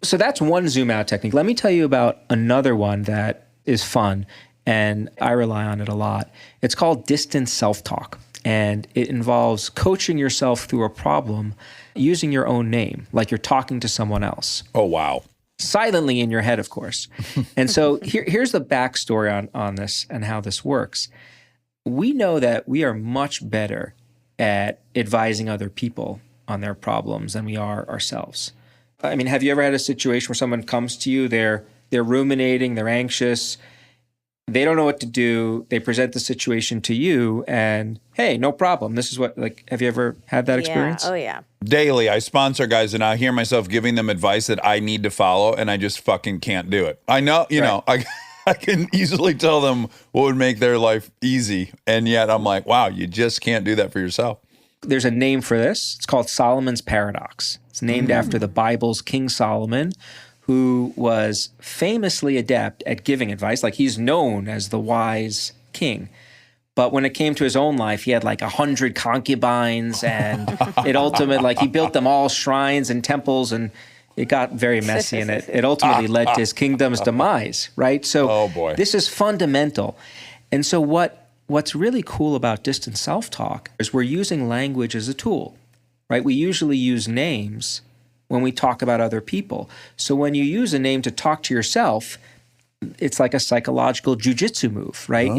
So that's one zoom out technique. Let me tell you about another one that is fun, and I rely on it a lot. It's called distance self-talk, and it involves coaching yourself through a problem using your own name, like you're talking to someone else. Oh, wow. silently in your head, of course. And so here's the backstory on this and how this works. We know that we are much better at advising other people on their problems than we are ourselves. I mean, have you ever had a situation where someone comes to you, they're ruminating, they're anxious, they don't know what to do, they present the situation to you, and hey, no problem. This is what, like, have you ever had that experience? Oh, yeah. Daily, I sponsor guys and I hear myself giving them advice that I need to follow and I just fucking can't do it. I know, you know, I can easily tell them what would make their life easy. And yet I'm like, wow, you just can't do that for yourself. There's a name for this. It's called Solomon's Paradox. It's named after the Bible's King Solomon, who was famously adept at giving advice. Like, he's known as the wise king. But when it came to his own life, he had like 100 concubines, and it ultimately, like, he built them all shrines and temples, and it got very messy, and it ultimately led to his kingdom's demise, right? So this is fundamental. And so what's really cool about distant self-talk is we're using language as a tool, right? We usually use names when we talk about other people. So when you use a name to talk to yourself, it's like a psychological jujitsu move, right?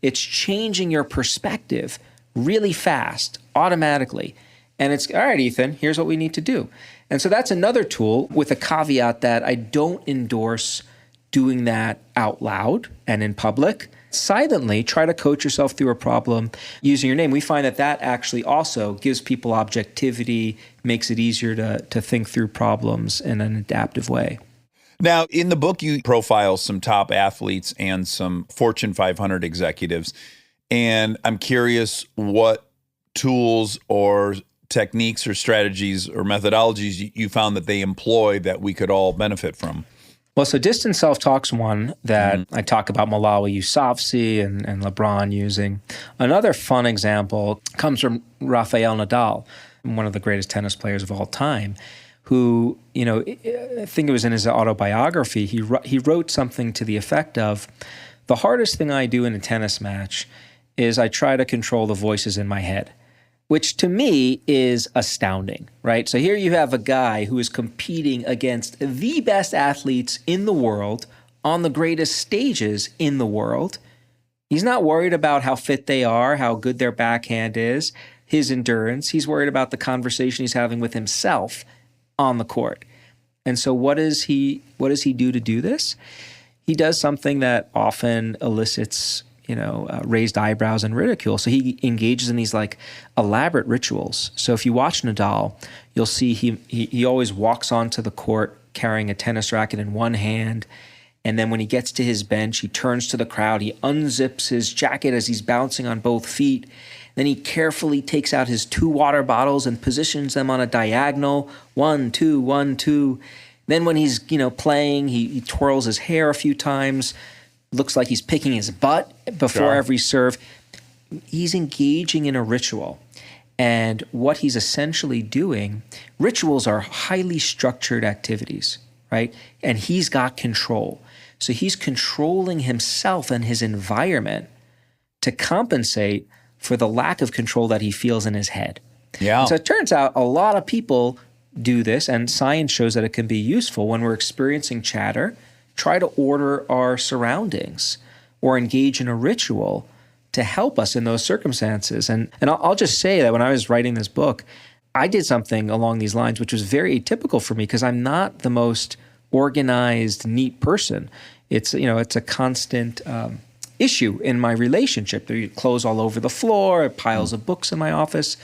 It's changing your perspective really fast, automatically. And it's, all right, Ethan, here's what we need to do. And so that's another tool, with a caveat that I don't endorse doing that out loud and in public. Silently try to coach yourself through a problem using your name. We find that actually also gives people objectivity, makes it easier to think through problems in an adaptive way. Now, in the book, you profile some top athletes and some Fortune 500 executives. And I'm curious what tools or techniques or strategies or methodologies you found that they employ that we could all benefit from. Well, so distant self-talk's one that I talk about Malawi Yousafzai and LeBron using. Another fun example comes from Rafael Nadal, one of the greatest tennis players of all time, who, you know, I think it was in his autobiography, he wrote something to the effect of, the hardest thing I do in a tennis match is I try to control the voices in my head, which to me is astounding, right? So here you have a guy who is competing against the best athletes in the world on the greatest stages in the world. He's not worried about how fit they are, how good their backhand is, his endurance. He's worried about the conversation he's having with himself on the court. And so what does he do to do this? He does something that often elicits, raised eyebrows and ridicule. So he engages in these like elaborate rituals. So if you watch Nadal, you'll see he always walks onto the court carrying a tennis racket in one hand. And then when he gets to his bench, he turns to the crowd. He unzips his jacket as he's bouncing on both feet. Then he carefully takes out his 2 water bottles and positions them on a diagonal. 1, 2, 1, 2. Then when he's, playing, he twirls his hair a few times. Looks like he's picking his butt before every serve. He's engaging in a ritual. And what he's essentially doing, rituals are highly structured activities, right? And he's got control. So he's controlling himself and his environment to compensate for the lack of control that he feels in his head. Yeah. And so it turns out a lot of people do this, and science shows that it can be useful when we're experiencing chatter. Try to order our surroundings or engage in a ritual to help us in those circumstances. And I'll just say that when I was writing this book, I did something along these lines, which was very atypical for me because I'm not the most organized, neat person. It's a constant issue in my relationship. There are clothes all over the floor, piles of books in my office.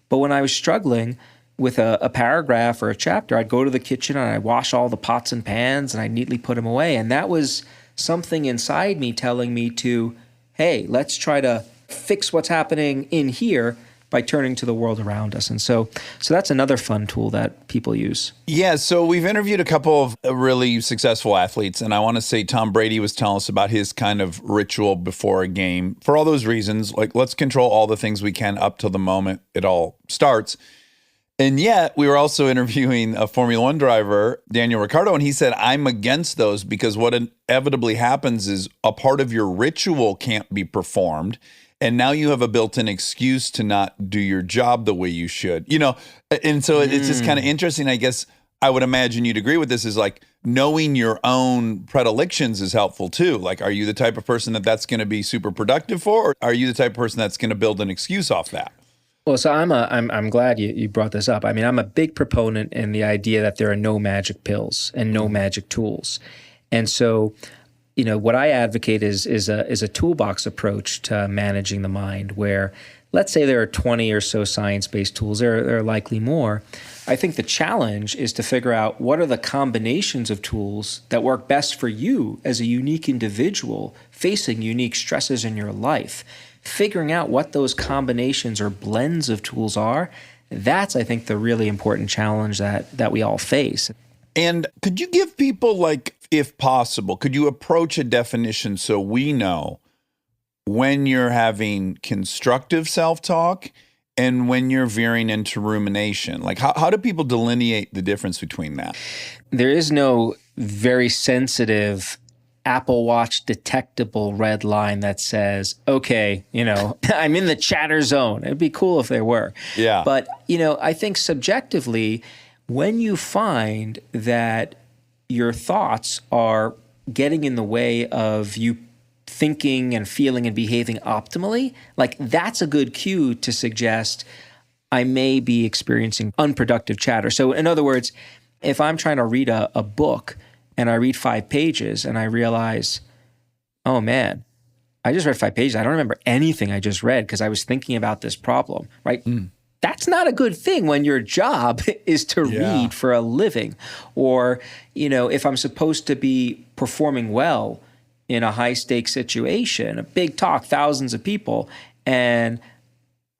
But when I was struggling with a paragraph or a chapter, I'd go to the kitchen and I'd wash all the pots and pans and I'd neatly put them away. And that was something inside me telling me to, hey, let's try to fix what's happening in here by turning to the world around us. And so that's another fun tool that people use. Yeah, so we've interviewed a couple of really successful athletes, and I want to say Tom Brady was telling us about his kind of ritual before a game. For all those reasons, like let's control all the things we can up till the moment it all starts. And yet we were also interviewing a Formula One driver, Daniel Ricciardo, and he said, I'm against those because what inevitably happens is a part of your ritual can't be performed. And now you have a built-in excuse to not do your job the way you should, And so it's just kind of interesting. I guess I would imagine you'd agree with this is like knowing your own predilections is helpful too. Like, are you the type of person that's going to be super productive for, or are you the type of person that's going to build an excuse off that? Well, so I'm glad you brought this up. I mean, I'm a big proponent in the idea that there are no magic pills and no magic tools. And so, what I advocate is a toolbox approach to managing the mind, where let's say there are 20 or so science-based tools, there are likely more. I think the challenge is to figure out what are the combinations of tools that work best for you as a unique individual facing unique stresses in your life. Figuring out what those combinations or blends of tools are, that's, I think, the really important challenge that we all face. And could you give people, like, if possible, could you approach a definition so we know when you're having constructive self-talk and when you're veering into rumination? Like, how do people delineate the difference between that? There is no very sensitive Apple Watch detectable red line that says, okay, I'm in the chatter zone. It'd be cool if there were. Yeah. But, I think subjectively, when you find that your thoughts are getting in the way of you thinking and feeling and behaving optimally, like that's a good cue to suggest I may be experiencing unproductive chatter. So in other words, if I'm trying to read a book and I read 5 pages and I realize, oh man, I just read 5 pages. I don't remember anything I just read because I was thinking about this problem, right? That's not a good thing when your job is to read for a living. Or, if I'm supposed to be performing well in a high stakes situation, a big talk, thousands of people, and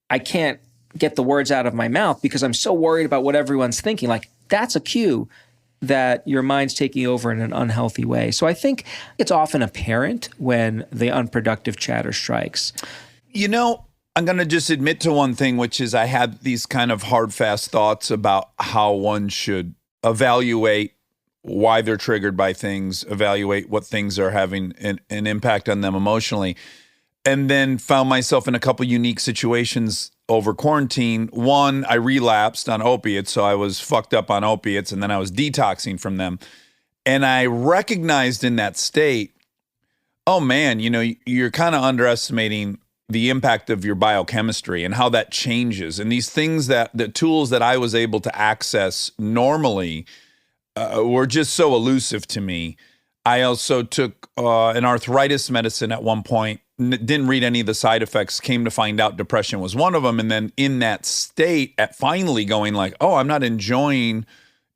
I can't get the words out of my mouth because I'm so worried about what everyone's thinking, like that's a cue that your mind's taking over in an unhealthy way. So I think it's often apparent when the unproductive chatter strikes. I'm going to just admit to one thing, which is I had these kind of hard, fast thoughts about how one should evaluate why they're triggered by things, evaluate what things are having an impact on them emotionally, and then found myself in a couple unique situations over quarantine. One, I relapsed on opiates, so I was fucked up on opiates, and then I was detoxing from them. And I recognized in that state, oh man, you're kind of underestimating the impact of your biochemistry and how that changes. And these things the tools that I was able to access normally were just so elusive to me. I also took an arthritis medicine at one point, didn't read any of the side effects, came to find out depression was one of them. And then in that state, at finally going like, oh, I'm not enjoying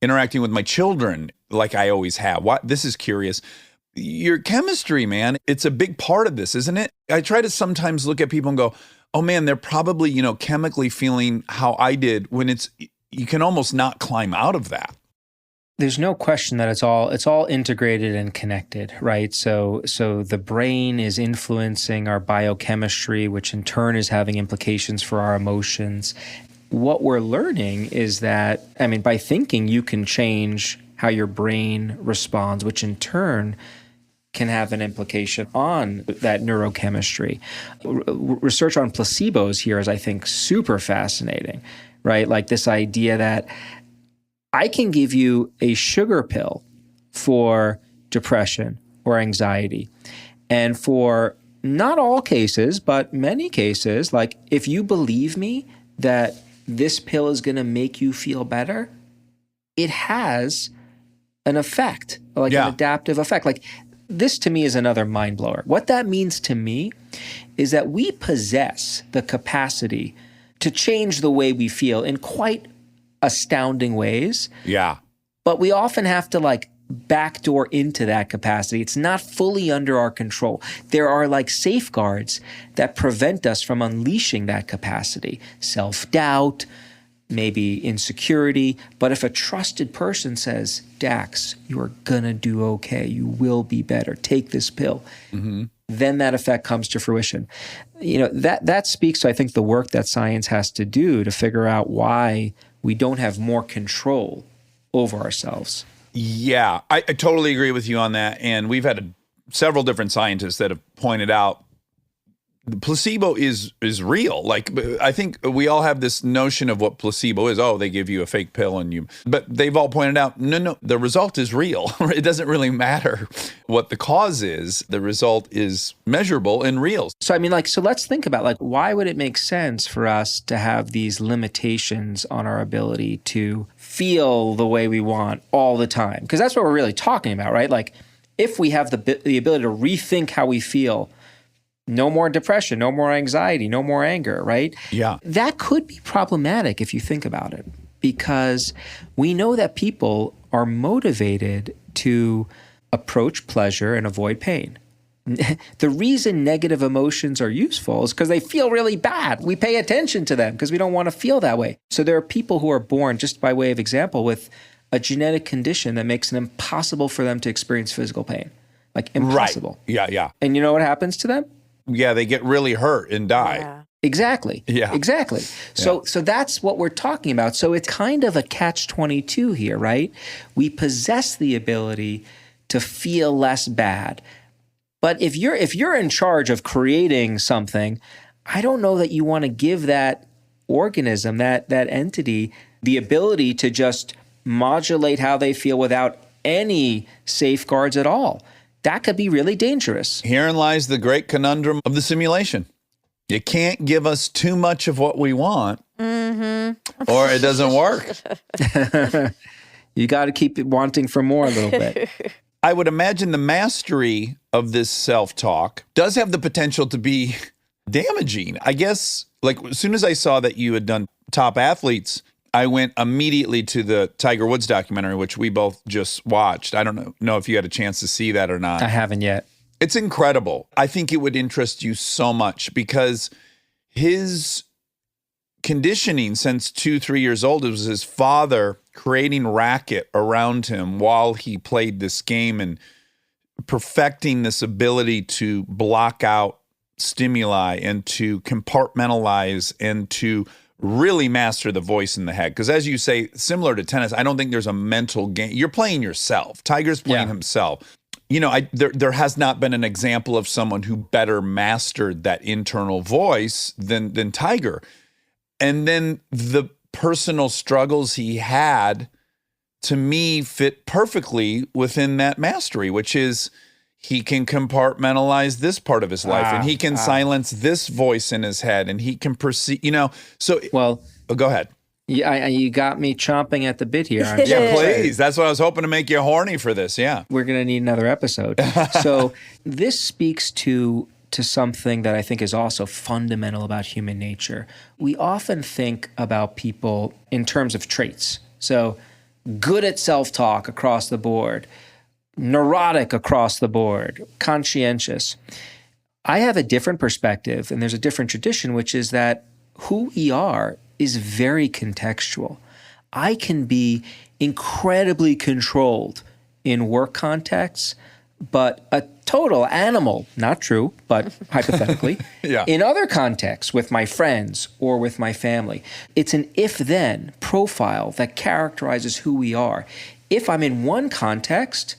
interacting with my children like I always have. This is curious. Your chemistry, man, it's a big part of this, isn't it? I try to sometimes look at people and go, oh man, they're probably, chemically feeling how I did, when you can almost not climb out of that. There's no question that it's all integrated and connected, right? So the brain is influencing our biochemistry, which in turn is having implications for our emotions. What we're learning is that, by thinking, you can change how your brain responds, which in turn can have an implication on that neurochemistry. Research on placebos here is, I think, super fascinating, right? Like this idea that I can give you a sugar pill for depression or anxiety. And for not all cases, but many cases, like if you believe me that this pill is going to make you feel better, it has an effect, like an adaptive effect. Like this to me is another mind blower. What that means to me is that we possess the capacity to change the way we feel in quite astounding ways. Yeah. But we often have to backdoor into that capacity. It's not fully under our control. There are safeguards that prevent us from unleashing that capacity. Self-doubt, maybe insecurity. But if a trusted person says, Dax, you're gonna do okay, you will be better, take this pill, then that effect comes to fruition. That speaks to, I think, the work that science has to do to figure out why we don't have more control over ourselves. Yeah, I totally agree with you on that. And we've had several different scientists that have pointed out the placebo is real. Like, I think we all have this notion of what placebo is. Oh, they give you a fake pill but they've all pointed out, no, the result is real. It doesn't really matter what the cause is. The result is measurable and real. So, I mean, so let's think about, why would it make sense for us to have these limitations on our ability to feel the way we want all the time? Because that's what we're really talking about, right? If we have the ability to rethink how we feel, no more depression, no more anxiety, no more anger, right? Yeah. That could be problematic if you think about it, because we know that people are motivated to approach pleasure and avoid pain. The reason negative emotions are useful is because they feel really bad. We pay attention to them because we don't want to feel that way. So there are people who are born, just by way of example, with a genetic condition that makes it impossible for them to experience physical pain. Impossible. Right. Yeah. And you know what happens to them? Yeah, they get really hurt and die. Yeah. Exactly. Yeah. Exactly. So that's what we're talking about. So it's kind of a catch-22 here, right? We possess the ability to feel less bad. But if you're in charge of creating something, I don't know that you want to give that organism, that entity, the ability to just modulate how they feel without any safeguards at all. That could be really dangerous. Herein lies the great conundrum of the simulation. You can't give us too much of what we want, or it doesn't work. You got to keep wanting for more a little bit. I would imagine the mastery of this self-talk does have the potential to be damaging. I guess, as soon as I saw that you had done top athletes, I went immediately to the Tiger Woods documentary, which we both just watched. I don't know if you had a chance to see that or not. I haven't yet. It's incredible. I think it would interest you so much because his conditioning since 2-3 years old, it was his father creating racket around him while he played this game and perfecting this ability to block out stimuli and to compartmentalize and to really master the voice in the head. Because as you say, similar to tennis, I don't think there's a mental game. You're playing yourself. Tiger's playing himself. There has not been an example of someone who better mastered that internal voice than Tiger. And then the personal struggles he had, to me, fit perfectly within that mastery, which is he can compartmentalize this part of his life and he can silence this voice in his head and he can perceive, Well, go ahead. You got me chomping at the bit here. Yeah, please. That's what I was hoping to make you horny for this. Yeah. We're going to need another episode. So this speaks to something that I think is also fundamental about human nature. We often think about people in terms of traits. So good at self-talk across the board, neurotic across the board, conscientious. I have a different perspective, and there's a different tradition, which is that who we are is very contextual. I can be incredibly controlled in work contexts, but a total animal, not true, but hypothetically, in other contexts with my friends or with my family. It's an if-then profile that characterizes who we are. If I'm in one context,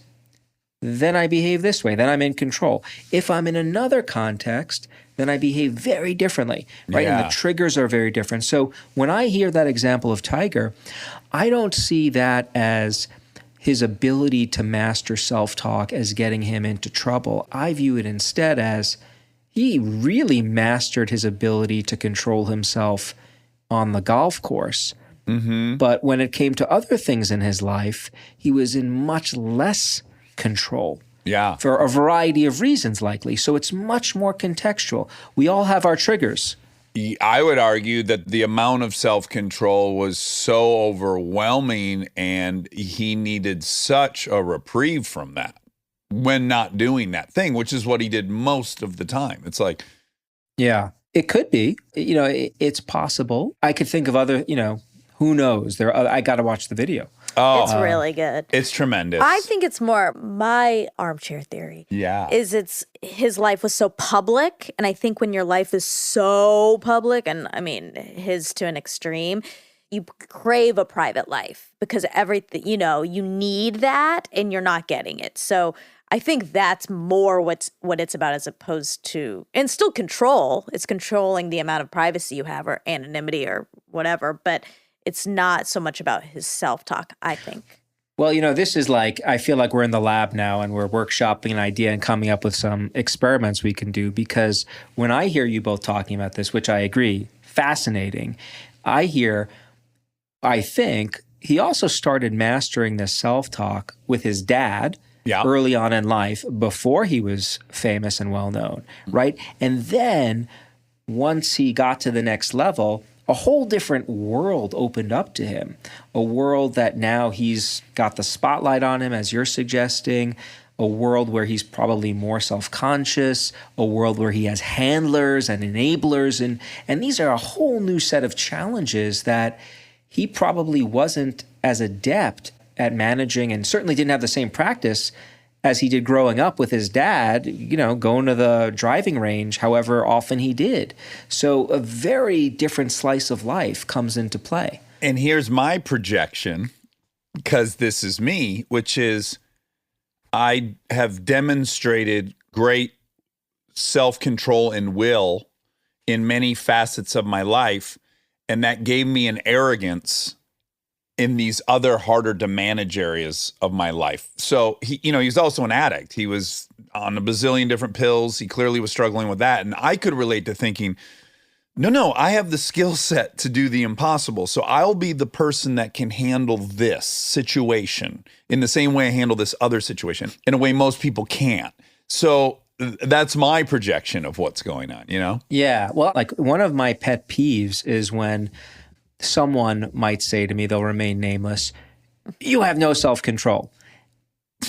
then I behave this way, then I'm in control. If I'm in another context, then I behave very differently, right? Yeah. And the triggers are very different. So when I hear that example of Tiger, I don't see that as his ability to master self-talk as getting him into trouble. I view it instead as he really mastered his ability to control himself on the golf course. Mm-hmm. But when it came to other things in his life, he was in much less control. Yeah. For a variety of reasons, likely. So it's much more contextual. We all have our triggers. I would argue that the amount of self-control was so overwhelming and he needed such a reprieve from that when not doing that thing, which is what he did most of the time. It's like... Yeah, it could be. It's possible. I could think of other, who knows? I got to watch the video. Oh, It's really good. It's tremendous. I think it's more my armchair theory. Yeah. Is his life was so public, and I think when your life is so public, and I mean his to an extreme, you crave a private life because everything, you need that and you're not getting it. So I think that's more what it's about as opposed to, and still control. It's controlling the amount of privacy you have or anonymity or whatever, but it's not so much about his self-talk, I think. Well, this is like, I feel like we're in the lab now and we're workshopping an idea and coming up with some experiments we can do, because when I hear you both talking about this, which I agree, fascinating, I think he also started mastering this self-talk with his dad early on in life before he was famous and well-known, right? And then once he got to the next level, a whole different world opened up to him, a world that now he's got the spotlight on him, as you're suggesting, a world where he's probably more self-conscious, a world where he has handlers and enablers. And these are a whole new set of challenges that he probably wasn't as adept at managing, and certainly didn't have the same practice as he did growing up with his dad, going to the driving range however often he did. So a very different slice of life comes into play. And here's my projection, because this is me, which is I have demonstrated great self-control and will in many facets of my life, and that gave me an arrogance in these other harder to manage areas of my life. So he's also an addict. He was on a bazillion different pills. He clearly was struggling with that. And I could relate to thinking, no, I have the skill set to do the impossible. So I'll be the person that can handle this situation in the same way I handle this other situation, in a way most people can't. So that's my projection of what's going on, Yeah. Well, like one of my pet peeves is when someone might say to me, they'll remain nameless, "You have no self-control."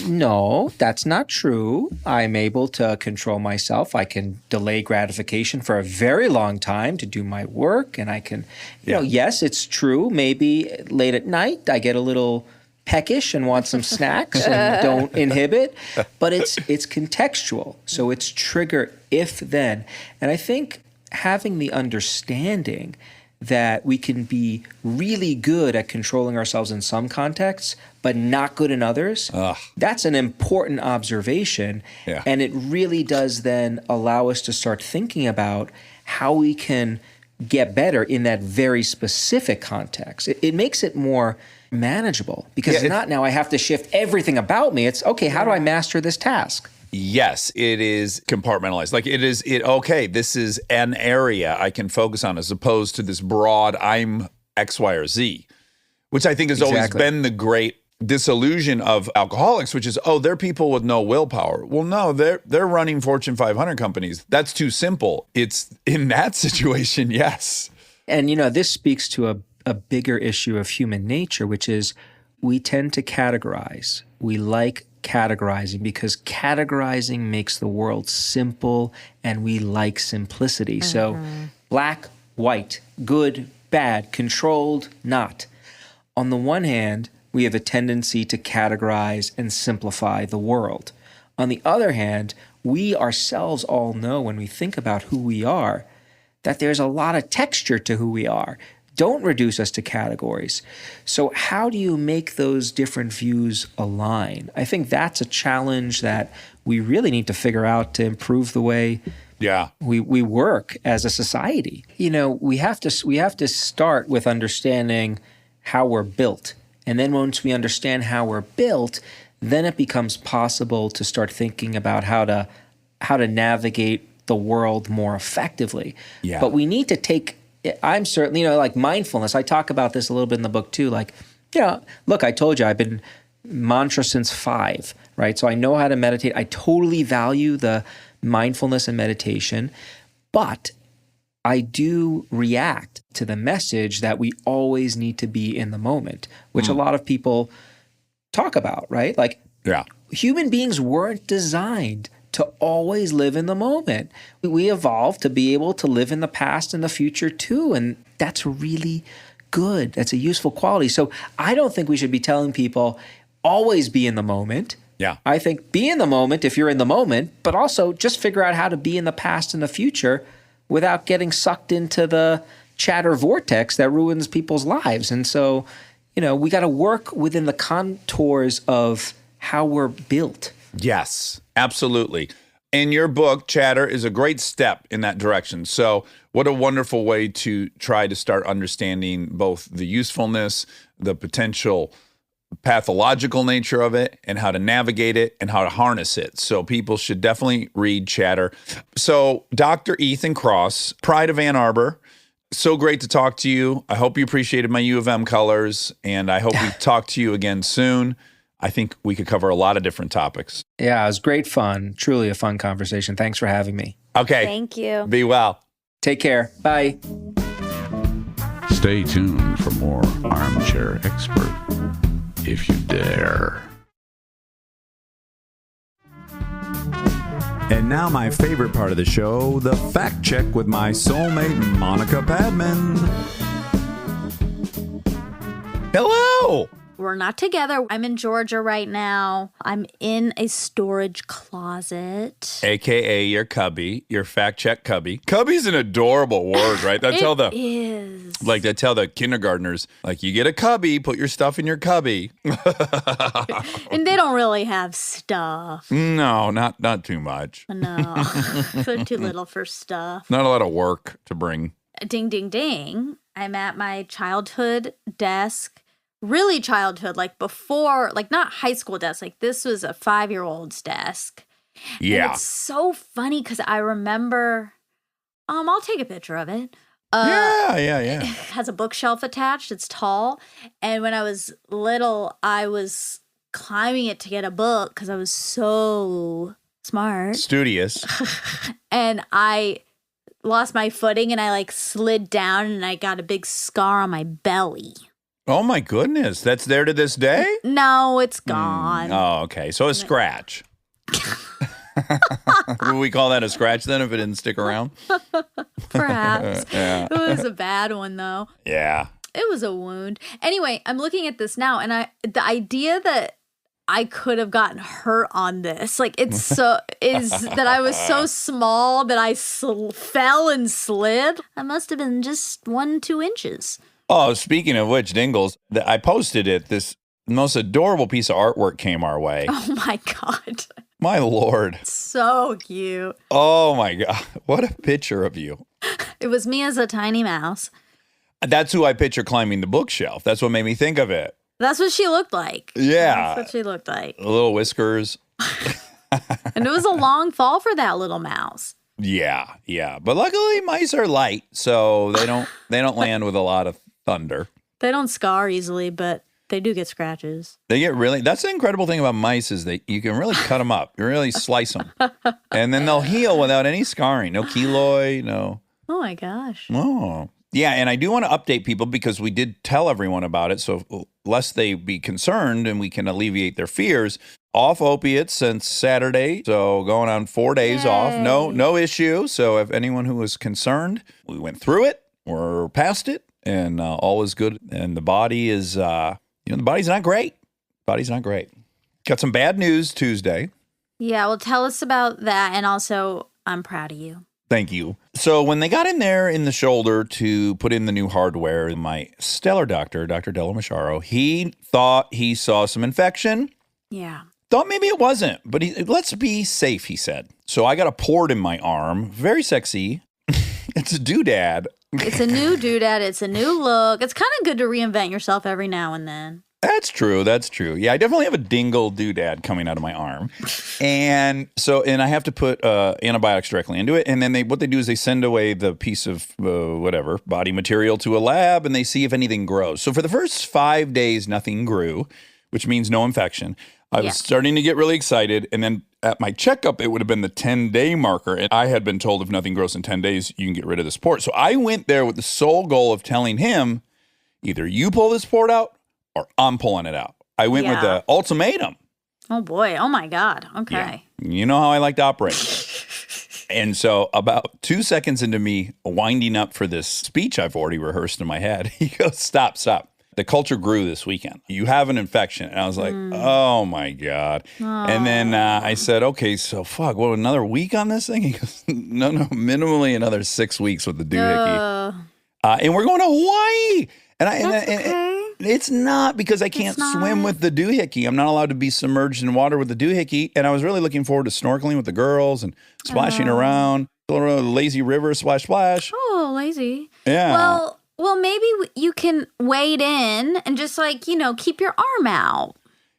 No, that's not true. I'm able to control myself. I can delay gratification for a very long time to do my work. And I can, yes, it's true. Maybe late at night, I get a little peckish and want some snacks and don't inhibit, but it's contextual. So it's trigger if then. And I think having the understanding that we can be really good at controlling ourselves in some contexts, but not good in others, that's an important observation. Yeah. And it really does then allow us to start thinking about how we can get better in that very specific context. It makes it more manageable, because it's not now I have to shift everything about me. It's, okay, how do I master this task? Yes, it is compartmentalized. Like okay, this is an area I can focus on, as opposed to this broad, I'm X, Y, or Z, which I think has always been the great disillusion of alcoholics, which is, they're people with no willpower. Well, no, they're running Fortune 500 companies. That's too simple. It's in that situation, yes. And, this speaks to a bigger issue of human nature, which is we tend to categorize. We like categorizing because categorizing makes the world simple, and we like simplicity. So black, white, good, bad, controlled, not. On the one hand, we have a tendency to categorize and simplify the world. On the other hand, we ourselves all know, when we think about who we are, that there's a lot of texture to who we are. Don't reduce us to categories. So how do you make those different views align? I think that's a challenge that we really need to figure out to improve the way we work as a society. We have to start with understanding how we're built. And then once we understand how we're built, then it becomes possible to start thinking about how to navigate the world more effectively. Yeah. But we need to I'm certainly, like mindfulness. I talk about this a little bit in the book too. Like, look, I told you I've been mantra since 5, right? So I know how to meditate. I totally value the mindfulness and meditation, but I do react to the message that we always need to be in the moment, which a lot of people talk about, right? Like, human beings weren't designed to always live in the moment. We evolved to be able to live in the past and the future too, and that's really good. That's a useful quality. So I don't think we should be telling people always be in the moment. Yeah. I think be in the moment if you're in the moment, but also just figure out how to be in the past and the future without getting sucked into the chatter vortex that ruins people's lives. And so, we got to work within the contours of how we're built. Yes, absolutely. And your book, Chatter, is a great step in that direction. So what a wonderful way to try to start understanding both the usefulness, the potential pathological nature of it, and how to navigate it and how to harness it. So people should definitely read Chatter. So Dr. Ethan Kross, Pride of Ann Arbor, so great to talk to you. I hope you appreciated my U of M colors, and I hope we talk to you again soon. I think we could cover a lot of different topics. Yeah, it was great fun. Truly a fun conversation. Thanks for having me. Okay. Thank you. Be well. Take care. Bye. Stay tuned for more Armchair Expert, if you dare. And now my favorite part of the show, the fact check with my soulmate, Monica Padman. Hello. We're not together. I'm in Georgia right now. I'm in a storage closet. AKA your cubby, your fact check cubby. Cubby's an adorable word, right? That's how It is. like they tell the kindergartners, like you get a cubby, put your stuff in your cubby. And they don't really have stuff. No, not too much. No. They're too little for stuff. Not a lot of work to bring. Ding, ding, ding. I'm at my childhood desk. Really childhood, like before, like not high school desk. Like this was a 5-year-old's desk. And Yeah. it's so funny because I remember, I'll take a picture of it. Yeah. It has a bookshelf attached. It's tall. And when I was little, I was climbing it to get a book because I was so smart. Studious. And I lost my footing and I like slid down and I got a big scar on my belly. Oh my goodness. That's there to this day? No, it's gone. Oh, okay. So a scratch. Would we call that a scratch then if it didn't stick around? Perhaps. Yeah. It was a bad one though. Yeah. It was a wound. Anyway, I'm looking at this now and the idea that I could have gotten hurt on this, like it's so, is that I was so small that I fell and slid. I must have been just 1-2 inches. Oh, speaking of which, Dingles, I posted it. This most adorable piece of artwork came our way. Oh my God. My Lord. So cute. Oh my God. What a picture of you. It was me as a tiny mouse. That's who I picture climbing the bookshelf. That's what made me think of it. That's what she looked like. Yeah. That's what she looked like. Little whiskers. And it was a long fall for that little mouse. Yeah. But luckily mice are light, so they don't land with a lot of thunder. They don't scar easily, but they do get scratches. They get really, that's the incredible thing about mice is that you can really cut them up. You really slice them. And then they'll heal without any scarring. No keloid, no. Oh my gosh. Oh. Yeah, and I do want to update people because we did tell everyone about it. So lest they be concerned and we can alleviate their fears, off opiates since Saturday. So going on 4 days off. No issue. So if anyone who was concerned, we went through it. We're past it. And all is good. And the body is, the body's not great. Body's not great. Got some bad news Tuesday. Yeah, well, tell us about that. And also, I'm proud of you. Thank you. So when they got in there in the shoulder to put in the new hardware, my stellar doctor, Dr. Della Macharo, he thought he saw some infection. Yeah. Thought maybe it wasn't, but let's be safe, he said. So I got a port in my arm. Very sexy. It's a doodad. It's a new doodad. It's a new look. It's kind of good to reinvent yourself every now and then. That's true. Yeah, I definitely have a dingle doodad coming out of my arm. And I have to put antibiotics directly into it. And then what they do is they send away the piece of body material to a lab and they see if anything grows. So for the first 5 days, nothing grew, which means no infection. I was starting to get really excited. And then at my checkup, it would have been the 10-day marker. And I had been told if nothing grows in 10 days, you can get rid of this port. So I went there with the sole goal of telling him, either you pull this port out or I'm pulling it out. I went with the ultimatum. Oh, boy. Oh, my God. Okay. Yeah. You know how I like to operate. And so about 2 seconds into me winding up for this speech I've already rehearsed in my head, he goes, stop. The culture grew this weekend. You have an infection. And I was like, oh, my God. And then I said, okay, so what, another week on this thing? He goes, no, minimally another 6 weeks with the doohickey. And we're going to Hawaii. It's not because I can't swim with the doohickey. I'm not allowed to be submerged in water with the doohickey. And I was really looking forward to snorkeling with the girls and splashing around. A little lazy river, splash, splash. Oh, lazy. Yeah. Well, maybe you can wade in and just like, keep your arm out.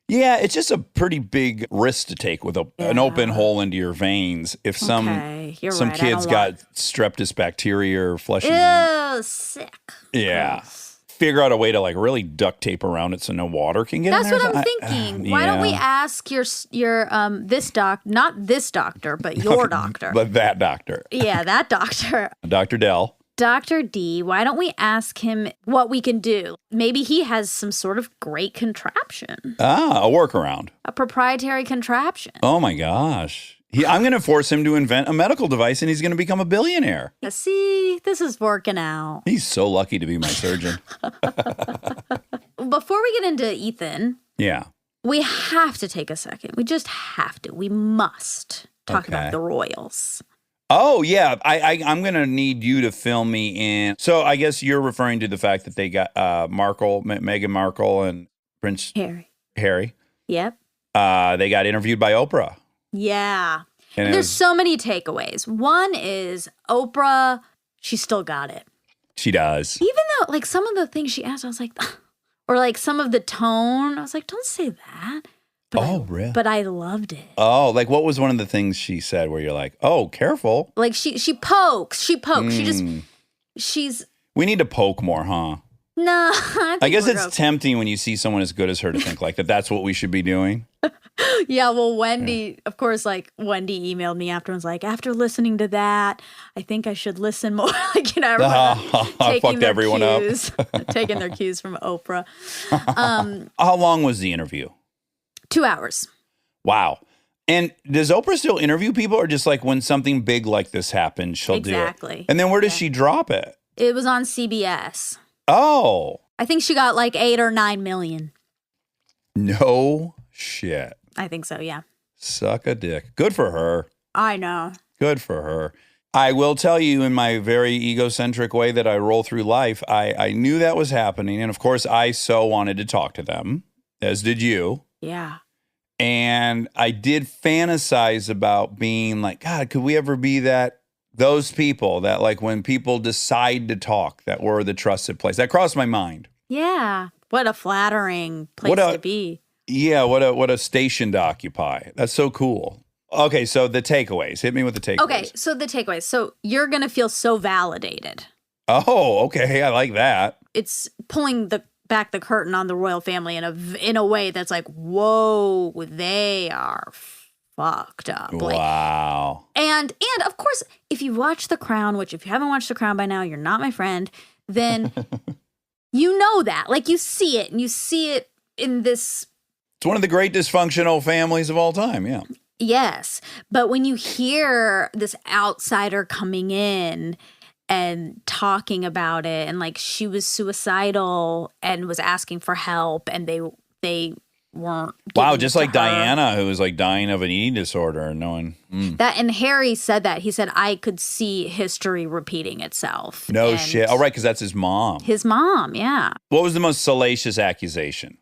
Yeah, it's just a pretty big risk to take with an open hole into your veins. If some kids got streptus bacteria or flesh. Ew, sick. Yeah. Gross. Figure out a way to like really duct tape around it so no water can get in there. That's what I'm thinking. Why don't we ask your not this doctor, but your doctor. But that doctor. Yeah, that doctor. Dr. Dell. Dr. D, why don't we ask him what we can do? Maybe he has some sort of great contraption. A workaround. A proprietary contraption. Oh my gosh. I'm going to force him to invent a medical device and he's going to become a billionaire. See, this is working out. He's so lucky to be my surgeon. Before we get into Ethan, yeah, we have to take a second. We just have to. We must talk about the Royals. Oh, yeah. I'm going to need you to fill me in. So I guess you're referring to the fact that they got Meghan Markle and Prince Harry. Yep. They got interviewed by Oprah. Yeah. And there's so many takeaways. One is Oprah, she still got it. She does. Even though, like, some of the things she asked, I was like, or like some of the tone, I was like, don't say that. But really? But I loved it. Oh, like what was one of the things she said where you're like, oh, careful? Like she pokes. She's. We need to poke more, huh? No. I guess it's tempting when you see someone as good as her to think like that's what we should be doing. Yeah, well, Wendy, of course, like Wendy emailed me after and was like, after listening to that, I think I should listen more. Like, taking their cues, taking their cues from Oprah. How long was the interview? 2 hours. Wow. And does Oprah still interview people or just like when something big like this happens, she'll do it? Exactly. And then where does she drop it? It was on CBS. Oh. I think she got like 8 or 9 million. No shit. I think so, yeah. Suck a dick. Good for her. I know. Good for her. I will tell you in my very egocentric way that I roll through life, I knew that was happening. And of course, I so wanted to talk to them, as did you. Yeah. And I did fantasize about being like, God, could we ever be those people that like when people decide to talk, that we're the trusted place? That crossed my mind. Yeah. What a flattering place to be. Yeah, what a station to occupy. That's so cool. Okay, so the takeaways. Hit me with the takeaways. Okay, so the takeaways. So you're going to feel so validated. Oh, okay. I like that. It's pulling back the curtain on the royal family in a way that's like, whoa, they are fucked up. Wow. And of course, if you've watched The Crown, which if you haven't watched The Crown by now, you're not my friend, then you know that. Like you see it, and you see it in this. It's one of the great dysfunctional families of all time, yeah. Yes. But when you hear this outsider coming in and talking about it, and like she was suicidal and was asking for help, and they weren't. Wow, just like Diana, who was like dying of an eating disorder, and no one. That, and Harry said that. He said, I could see history repeating itself. No shit. Oh, right, because that's his mom. His mom, yeah. What was the most salacious accusation?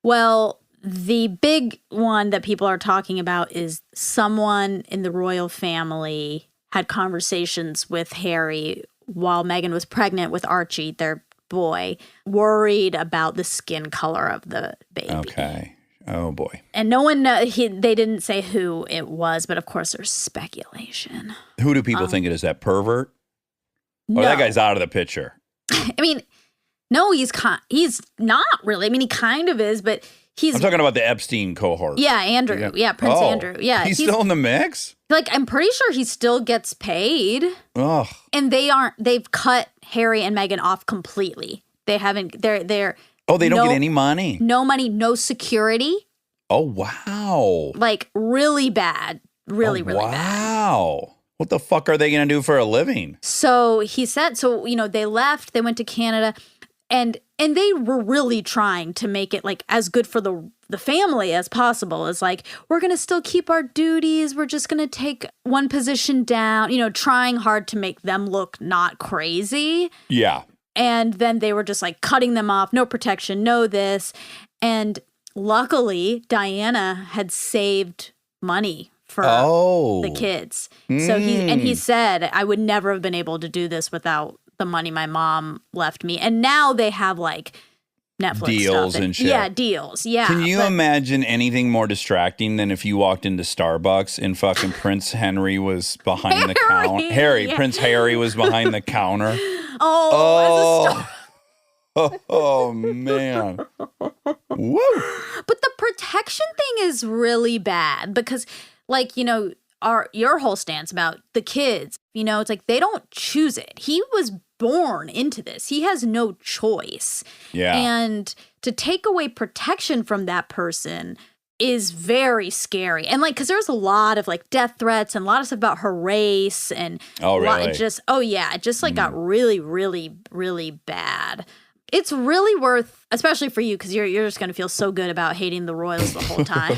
Well, the big one that people are talking about is someone in the royal family had conversations with Harry while Meghan was pregnant with Archie, their boy, worried about the skin color of the baby. Okay. Oh, boy. And no one, they didn't say who it was, but of course there's speculation. Who do people think it is? That pervert? No. Oh, that guy's out of the picture. I mean, no, he's not really. I mean, he kind of is, but I'm talking about the Epstein cohort. Yeah, Andrew. Yeah, Prince Andrew. Yeah, he's still in the mix? Like, I'm pretty sure he still gets paid. Ugh. And they've cut Harry and Meghan off completely. They haven't, they're. Oh, they don't get any money? No money, no security. Oh, wow. Like, really bad. Really bad. Wow. What the fuck are they going to do for a living? So he said, they left, they went to Canada. And they were really trying to make it like as good for the family as possible. It's like, we're going to still keep our duties. We're just going to take one position down, trying hard to make them look not crazy. Yeah. And then they were just like cutting them off, no protection, no this. And luckily, Diana had saved money for the kids. So he said, I would never have been able to do this without the money my mom left me. And now they have like Netflix deals stuff and shit. Yeah, deals. Yeah. Can you imagine anything more distracting than if you walked into Starbucks and fucking Prince Henry was behind the counter? Prince Harry was behind the counter. Oh man. Woo. But the protection thing is really bad because, like, you know, your whole stance about the kids, you know, it's like they don't choose it. He was born into this. He has no choice. Yeah. And to take away protection from that person is very scary. And like, because there's a lot of like death threats and a lot of stuff about her race and really? It just like got really, really, really bad. It's really worth, especially for you, because you're just going to feel so good about hating the Royals the whole time.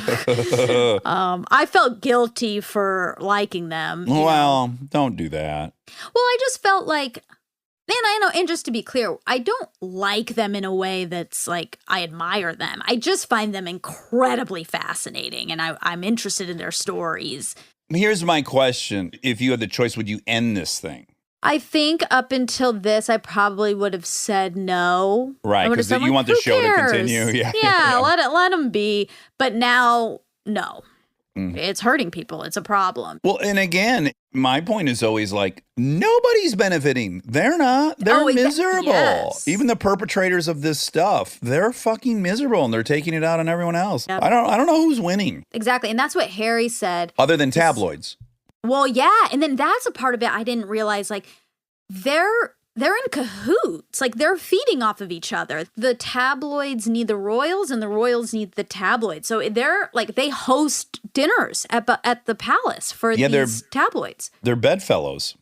I felt guilty for liking them. Well, don't do that. Well, I just felt like, man, I know, and just to be clear, I don't like them in a way that's like I admire them. I just find them incredibly fascinating, and I'm interested in their stories. Here's my question. If you had the choice, would you end this thing? I think up until this, I probably would have said no. Right, because you want the show to continue. Yeah, let them be. But now, no. It's hurting people. It's a problem. Well, and again, my point is always like, nobody's benefiting. They're not. They're miserable. Yes. Even the perpetrators of this stuff, they're fucking miserable and they're taking it out on everyone else. Yep. I don't know who's winning. Exactly. And that's what Harry said. Other than tabloids. Well, yeah. And then that's a part of it I didn't realize. Like, they're in cahoots. Like, they're feeding off of each other. The tabloids need the royals and the royals need the tabloids. So they're like, they host dinners at the palace for these tabloids. They're bedfellows.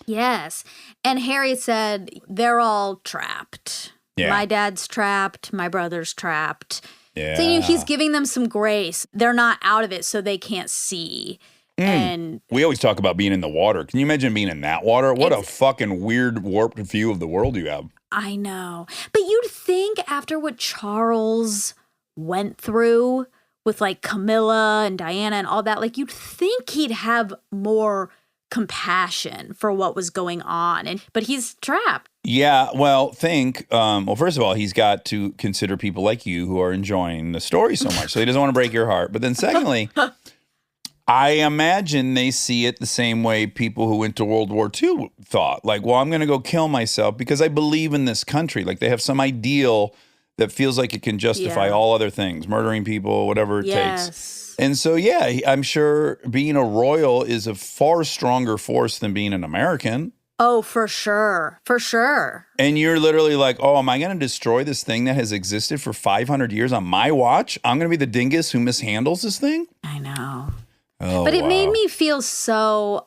Yes. And Harry said, they're all trapped. Yeah. My dad's trapped. My brother's trapped. Yeah. So, you know, he's giving them some grace. They're not out of it, so they can't see. And we always talk about being in the water. Can you imagine being in that water? What a fucking weird, warped view of the world you have. I know. But you'd think after what Charles went through with like Camilla and Diana and all that, like you'd think he'd have more compassion for what was going on. But he's trapped. Yeah, well, first of all, he's got to consider people like you who are enjoying the story so much. So he doesn't want to break your heart. But then secondly, I imagine they see it the same way people who went to World War II thought. Like, well, I'm going to go kill myself because I believe in this country. Like, they have some ideal that feels like it can justify all other things, murdering people, whatever it takes. And so, yeah, I'm sure being a royal is a far stronger force than being an American. Oh, for sure. For sure. And you're literally like, oh, am I going to destroy this thing that has existed for 500 years on my watch? I'm going to be the dingus who mishandles this thing? I know. Oh, but it made me feel so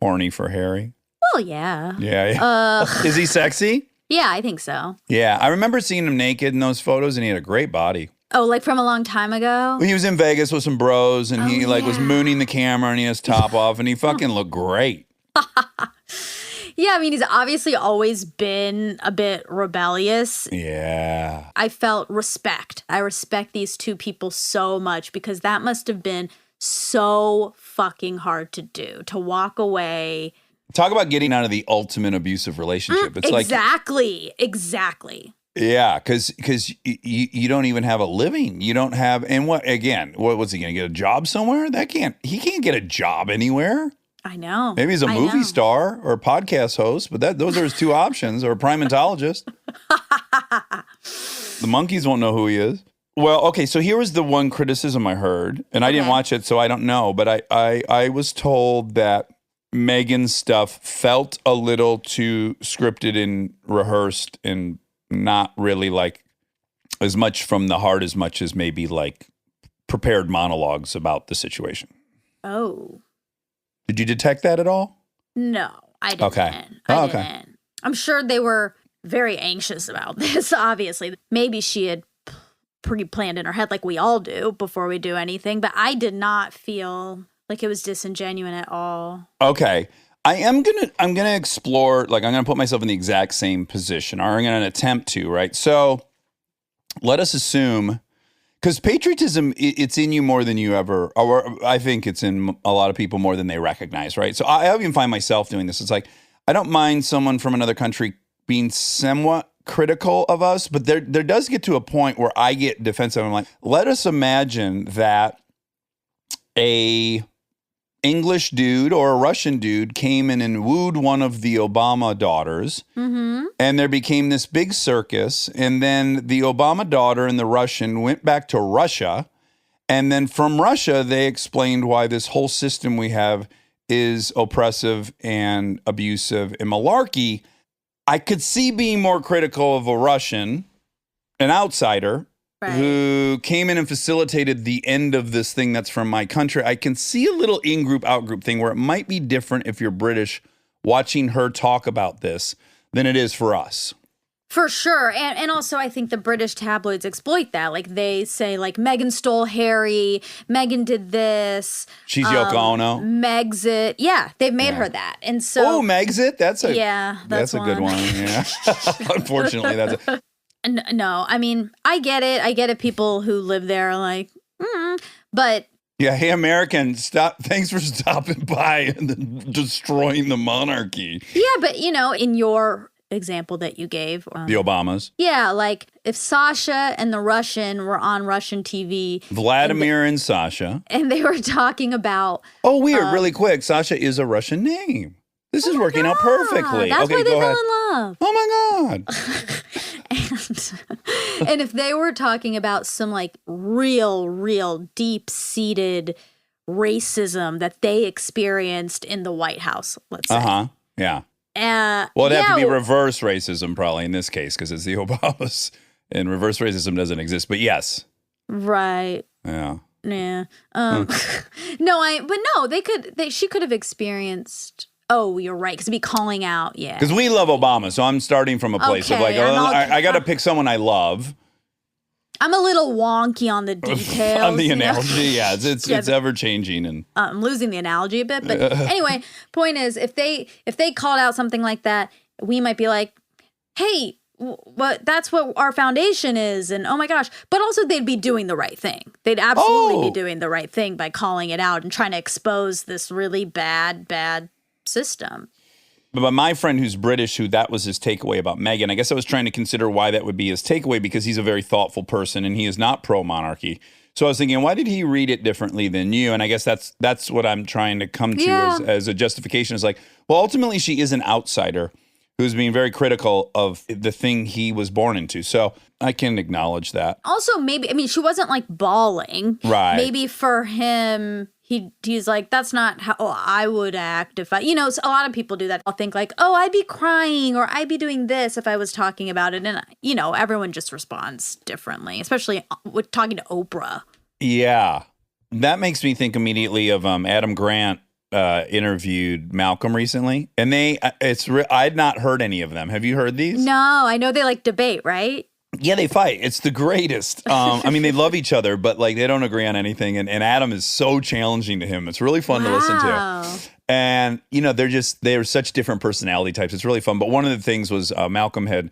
horny for Harry. Well, yeah. Yeah. Is he sexy? Yeah, I think so. Yeah, I remember seeing him naked in those photos, and he had a great body. Oh, like from a long time ago? He was in Vegas with some bros, and he was mooning the camera, and he has top off, and he fucking looked great. Yeah, I mean, he's obviously always been a bit rebellious. Yeah. I felt respect. I respect these two people so much because that must have been so fucking hard to do, to walk away. Talk about getting out of the ultimate abusive relationship. It's exactly. Yeah, because you don't even have a living. You don't have, and what's he going to get a job somewhere? He can't get a job anywhere. I know. Maybe he's a movie star or a podcast host, but those are his two options, or a primatologist. The monkeys won't know who he is. Well, okay, so here was the one criticism I heard, and I didn't watch it, so I don't know, but I was told that Meghan's stuff felt a little too scripted and rehearsed and not really like as much from the heart as much as maybe like prepared monologues about the situation. Oh. Did you detect that at all? No, I didn't. Okay. I didn't. I'm sure they were very anxious about this, obviously. Maybe she had pre-planned in her head like we all do before we do anything, but I did not feel like it was disingenuous at all. Okay. I'm gonna explore, like I'm gonna put myself in the exact same position, or I'm gonna attempt to, right? So let us assume, because patriotism, it's in you more than you ever, or I think it's in a lot of people more than they recognize, right? So I even find myself doing this. It's like, I don't mind someone from another country being somewhat critical of us, but there does get to a point where I get defensive. I'm like, let us imagine that a English dude or a Russian dude came in and wooed one of the Obama daughters, and there became this big circus, and then the Obama daughter and the Russian went back to Russia, and then from Russia they explained why this whole system we have is oppressive and abusive and malarkey. I could see being more critical of a Russian, an outsider, who came in and facilitated the end of this thing that's from my country. I can see a little in-group, out-group thing where it might be different if you're British watching her talk about this than it is for us. For sure. And also I think the British tabloids exploit that. Like they say like Meghan stole Harry, Meghan did this. She's Yoko Ono. Megxit. Yeah, they've made her that. And so Oh, Megxit? That's a that's a good one. Yeah. Unfortunately, that's a No, I mean, I get it. I get it. People who live there are like, but yeah, hey, American, stop. Thanks for stopping by and then destroying the monarchy. Yeah, but in your example that you gave, The Obamas. Yeah, like if Sasha and the Russian were on Russian TV, Vladimir and Sasha. and they were talking about, Oh, weird. Really quick. Sasha is a Russian name. This is working out perfectly. that's Okay, why they go fell ahead. in love. Oh my God. And if they were talking about some like real deep-seated racism that they experienced in the White House, let's say. Yeah. Well, it'd have to be reverse racism probably in this case because it's the Obamas and reverse racism doesn't exist. But yes. Right. Yeah. Yeah. She could have experienced. Oh, you're right. Because it'd be calling out. Yeah. Because we love Obama. So I'm starting from a place of like, I got to pick someone I love. I'm a little wonky on the details. On the analogy. Yeah. It's ever changing. And I'm losing the analogy a bit. But anyway, point is, if they called out something like that, we might be like, hey, that's what our foundation is. And oh my gosh. But also they'd be doing the right thing. They'd absolutely be doing the right thing by calling it out and trying to expose this really bad system. But my friend who's British, who that was his takeaway about Meghan, I guess I was trying to consider why that would be his takeaway because he's a very thoughtful person and he is not pro-monarchy. So I was thinking, why did he read it differently than you? And I guess that's what I'm trying to come to as a justification. Is like, well, ultimately she is an outsider who's being very critical of the thing he was born into. So I can acknowledge that. Also, she wasn't like bawling. Right. Maybe for him, he's like, that's not how I would act if so a lot of people do that. I'll think like, oh, I'd be crying or I'd be doing this if I was talking about it. And, everyone just responds differently, especially with talking to Oprah. Yeah. That makes me think immediately of Adam Grant interviewed Malcolm recently. And I'd not heard any of them. Have you heard these? No, I know they like debate, right? Yeah, they fight. It's the greatest. They love each other, but like they don't agree on anything. And Adam is so challenging to him. It's really fun to listen to. And, they're such different personality types. It's really fun. But one of the things was Malcolm had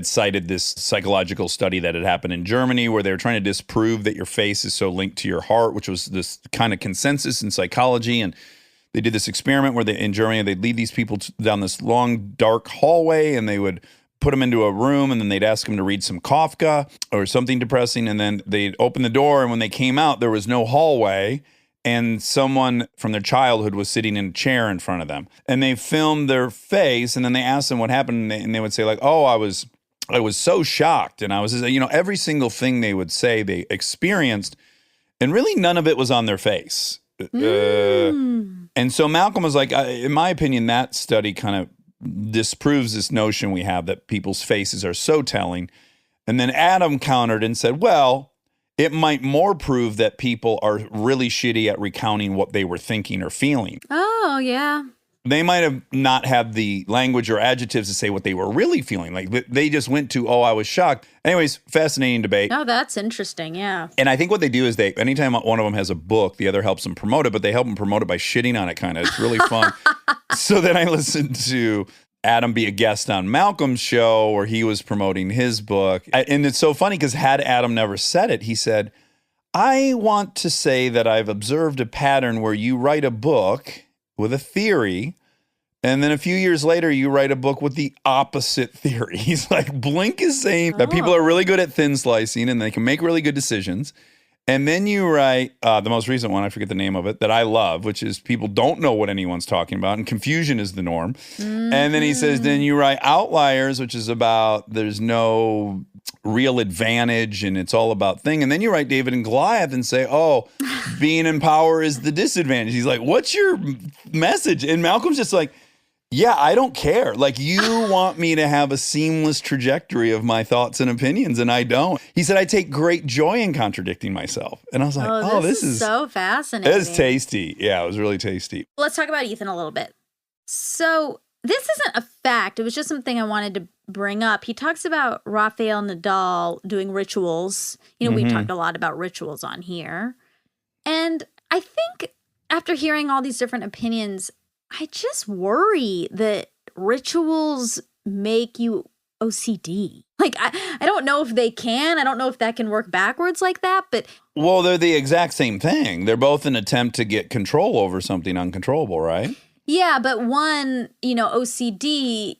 cited this psychological study that had happened in Germany where they were trying to disprove that your face is so linked to your heart, which was this kind of consensus in psychology. And they did this experiment where in Germany, they'd lead these people down this long, dark hallway and they would put them into a room and then they'd ask them to read some Kafka or something depressing. And then they'd open the door. And when they came out, there was no hallway. And someone from their childhood was sitting in a chair in front of them. And they filmed their face. And then they asked them what happened. And they would say like, oh, I was so shocked. And I was, every single thing they would say they experienced. And really none of it was on their face. And so Malcolm was like, in my opinion, that study kind of disproves this notion we have that people's faces are so telling. And then Adam countered and said, well, it might more prove that people are really shitty at recounting what they were thinking or feeling. Oh, yeah. they might have not had the language or adjectives to say what they were really feeling. Like they just went to, oh, I was shocked. Anyways, fascinating debate. Oh, that's interesting. Yeah. And I think what they do is anytime one of them has a book, the other helps them promote it, but they help them promote it by shitting on it kind of. It's really fun. So then I listened to Adam be a guest on Malcolm's show where he was promoting his book. And it's so funny because had Adam never said it, he said, I want to say that I've observed a pattern where you write a book with a theory, and then a few years later, you write a book with the opposite theory. He's like, Blink is saying that people are really good at thin slicing and they can make really good decisions. And then you write the most recent one, I forget the name of it, that I love, which is people don't know what anyone's talking about, and confusion is the norm. Mm-hmm. And then he says, then you write Outliers, which is about there's no real advantage and it's all about thing. And then you write David and Goliath and say, oh, being in power is the disadvantage. He's like, what's your message? And Malcolm's just like, yeah, I don't care. Like, you want me to have a seamless trajectory of my thoughts and opinions, and I don't. He said, I take great joy in contradicting myself. And I was like, oh, this is so fascinating. It's tasty. Yeah, it was really tasty. Let's talk about Ethan a little bit. So this isn't a fact. It was just something I wanted to bring up. He talks about Rafael Nadal doing rituals. You know, we've talked a lot about rituals on here. And I think after hearing all these different opinions, I just worry that rituals make you OCD. Like, I don't know if they can. I don't know if that can work backwards like that, but... Well, they're the exact same thing. They're both an attempt to get control over something uncontrollable, right? Yeah, but one, OCD,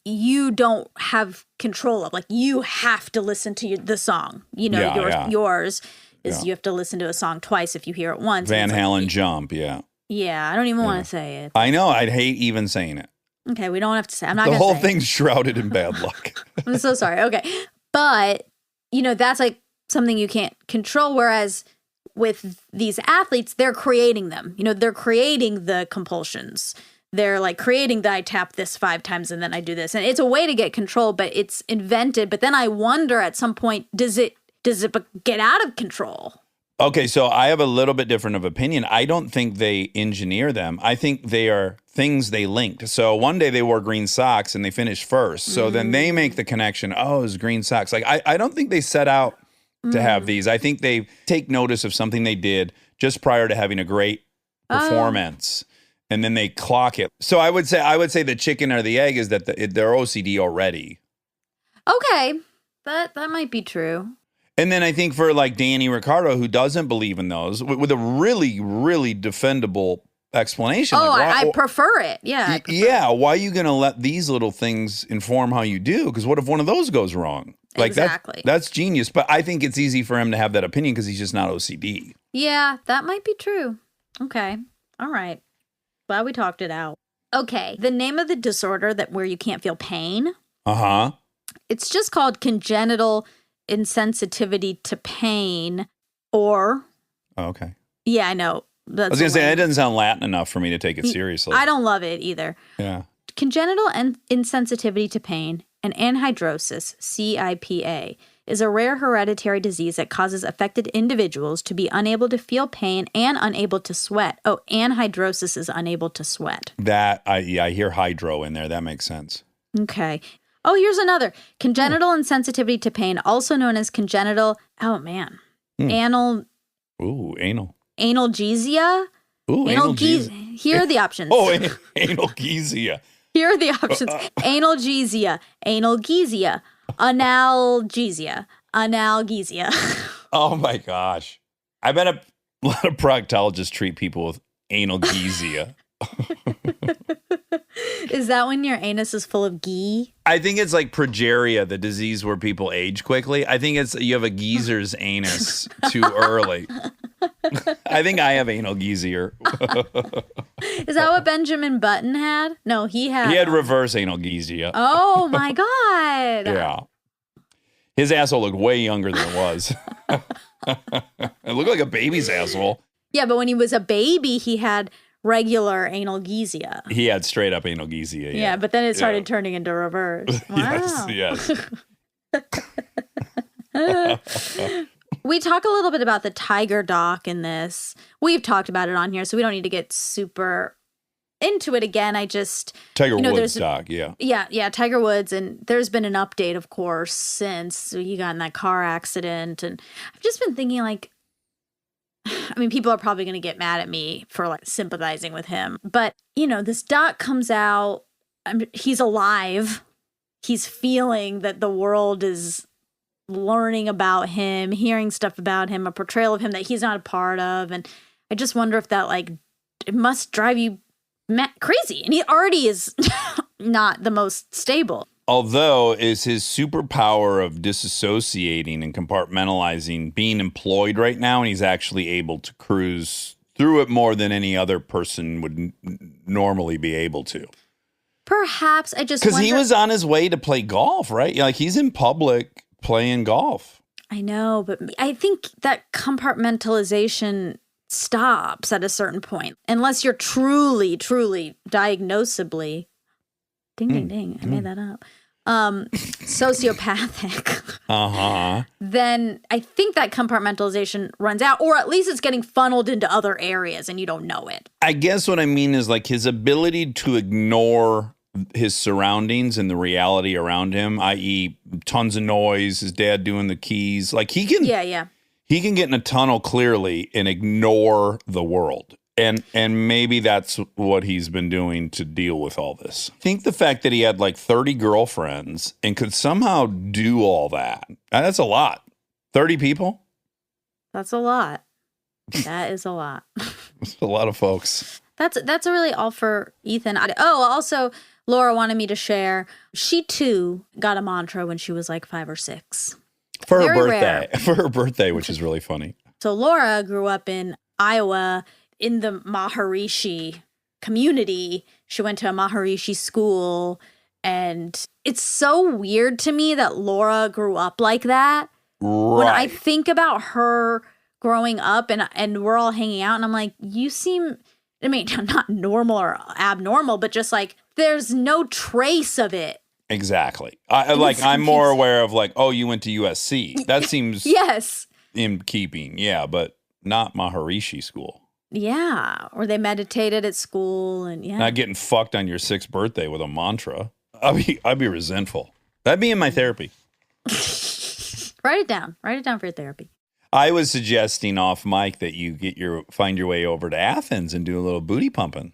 you don't have control of. Like, you have to listen to the song. Yours is you have to listen to a song twice if you hear it once. Van Halen Jump, yeah. Yeah, I don't even want to say it. I know. I'd hate even saying it. Okay, we don't have to say it. I'm not going to say it. The whole thing's shrouded in bad luck. I'm so sorry. Okay. But, that's like something you can't control. Whereas with these athletes, they're creating them. They're creating the compulsions. They're like creating that I tap this 5 times and then I do this. And it's a way to get control, but it's invented. But then I wonder at some point, does it get out of control? Okay, so I have a little bit different of opinion. I don't think they engineer them. I think they are things they linked. So one day they wore green socks and they finished first. So then they make the connection, oh, it's green socks. Like, I don't think they set out to have these. I think they take notice of something they did just prior to having a great performance. And then they clock it. So I would say the chicken or the egg is that they're OCD already. Okay, that might be true. And then I think for like Danny Ricciardo, who doesn't believe in those, with a really, really defendable explanation. Oh, like, I prefer it. Yeah. Yeah. Why are you going to let these little things inform how you do? Because what if one of those goes wrong? Like exactly. That's genius. But I think it's easy for him to have that opinion because he's just not OCD. Yeah, that might be true. Okay. All right. Glad we talked it out. Okay. The name of the disorder where you can't feel pain. Uh-huh. It's just called congenital insensitivity to pain, or... Oh, okay. Yeah, I know. I was going to say, that doesn't sound Latin enough for me to take it seriously. I don't love it either. Yeah. Congenital insensitivity to pain, and anhidrosis, CIPA, is a rare hereditary disease that causes affected individuals to be unable to feel pain and unable to sweat. Oh, anhidrosis is unable to sweat. I hear hydro in there. That makes sense. Okay. Oh, here's another. Congenital insensitivity to pain, also known as congenital, anal. Ooh, anal. Analgesia? Ooh, analgesia. Here are the options. Oh, analgesia. Here are the options. Analgesia, analgesia, analgesia. Oh my gosh. I bet a lot of proctologists treat people with analgesia. Is that when your anus is full of ghee? I think it's like progeria, the disease where people age quickly. I think it's you have a geezer's anus too early. I think I have analgesia. Is that what Benjamin Button had? No, he had reverse analgesia. Oh my God. Yeah. His asshole looked way younger than it was. It looked like a baby's asshole. Yeah, but when he was a baby, he had regular analgesia. He had straight up analgesia. Yeah, but then it started turning into reverse. Wow. Yes. We talk a little bit about the tiger doc in this. We've talked about it on here, so we don't need to get super into it again. I just Tiger you know, Woods there's doc, yeah. yeah, Tiger Woods, and there's been an update, of course, since he got in that car accident, and I've just been thinking like, I mean, people are probably going to get mad at me for like sympathizing with him, but you know, this doc comes out, he's alive, he's feeling that the world is learning about him, hearing stuff about him, a portrayal of him that he's not a part of, and I just wonder if that like it must drive you crazy, and he already is not the most stable. Although, is his superpower of disassociating and compartmentalizing being employed right now, and he's actually able to cruise through it more than any other person would normally be able to? Perhaps. I just Because he wonder- was on his way to play golf, right? Like, he's in public playing golf. I know, but I think that compartmentalization stops at a certain point, unless you're truly diagnosably ding, I made that up, sociopathic. Then I think that compartmentalization runs out, or at least it's getting funneled into other areas and you don't know it. I guess what I mean is like his ability to ignore his surroundings and the reality around him, i.e. tons of noise, his dad doing the keys, like he can he can get in a tunnel clearly and ignore the world. And maybe that's what he's been doing to deal with all this. I think the fact that he had like 30 girlfriends and could somehow do all that, that's a lot. 30 people? That's a lot. That is a lot. That's a lot of folks. That's really all for Ethan. Also, Laura wanted me to share. She too got a mantra when she was like 5 or 6. For her Very birthday. rare. For her birthday, which is really funny. So Laura grew up in Iowa in the Maharishi community. She went to a Maharishi school, and it's so weird to me that Laura grew up like that. Right. When I think about her growing up and we're all hanging out, and I'm like, you seem, I mean, not normal or abnormal, but just like there's no trace of it. Exactly. I'm more aware of like, oh, you went to USC. That seems Yes. in keeping. Yeah, but not Maharishi school. Yeah. Or they meditated at school, and yeah. Not getting fucked on your 6th birthday with a mantra. I'd be resentful. That'd be in my therapy. Write it down. Write it down for your therapy. I was suggesting off mic that you find your way over to Athens and do a little booty pumping.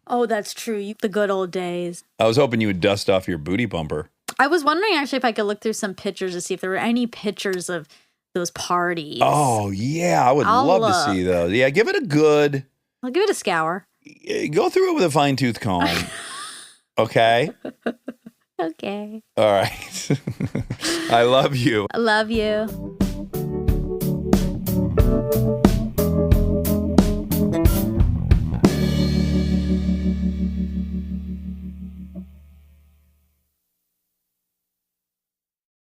Oh, that's true. The good old days. I was hoping you would dust off your booty pumper. I was wondering actually if I could look through some pictures to see if there were any pictures of those parties. Oh, yeah. I would I'll love look. to see those. Yeah, give it a good... I'll give it a scour. Go through it with a fine-tooth comb. Okay? Okay. All right. I love you. I love you.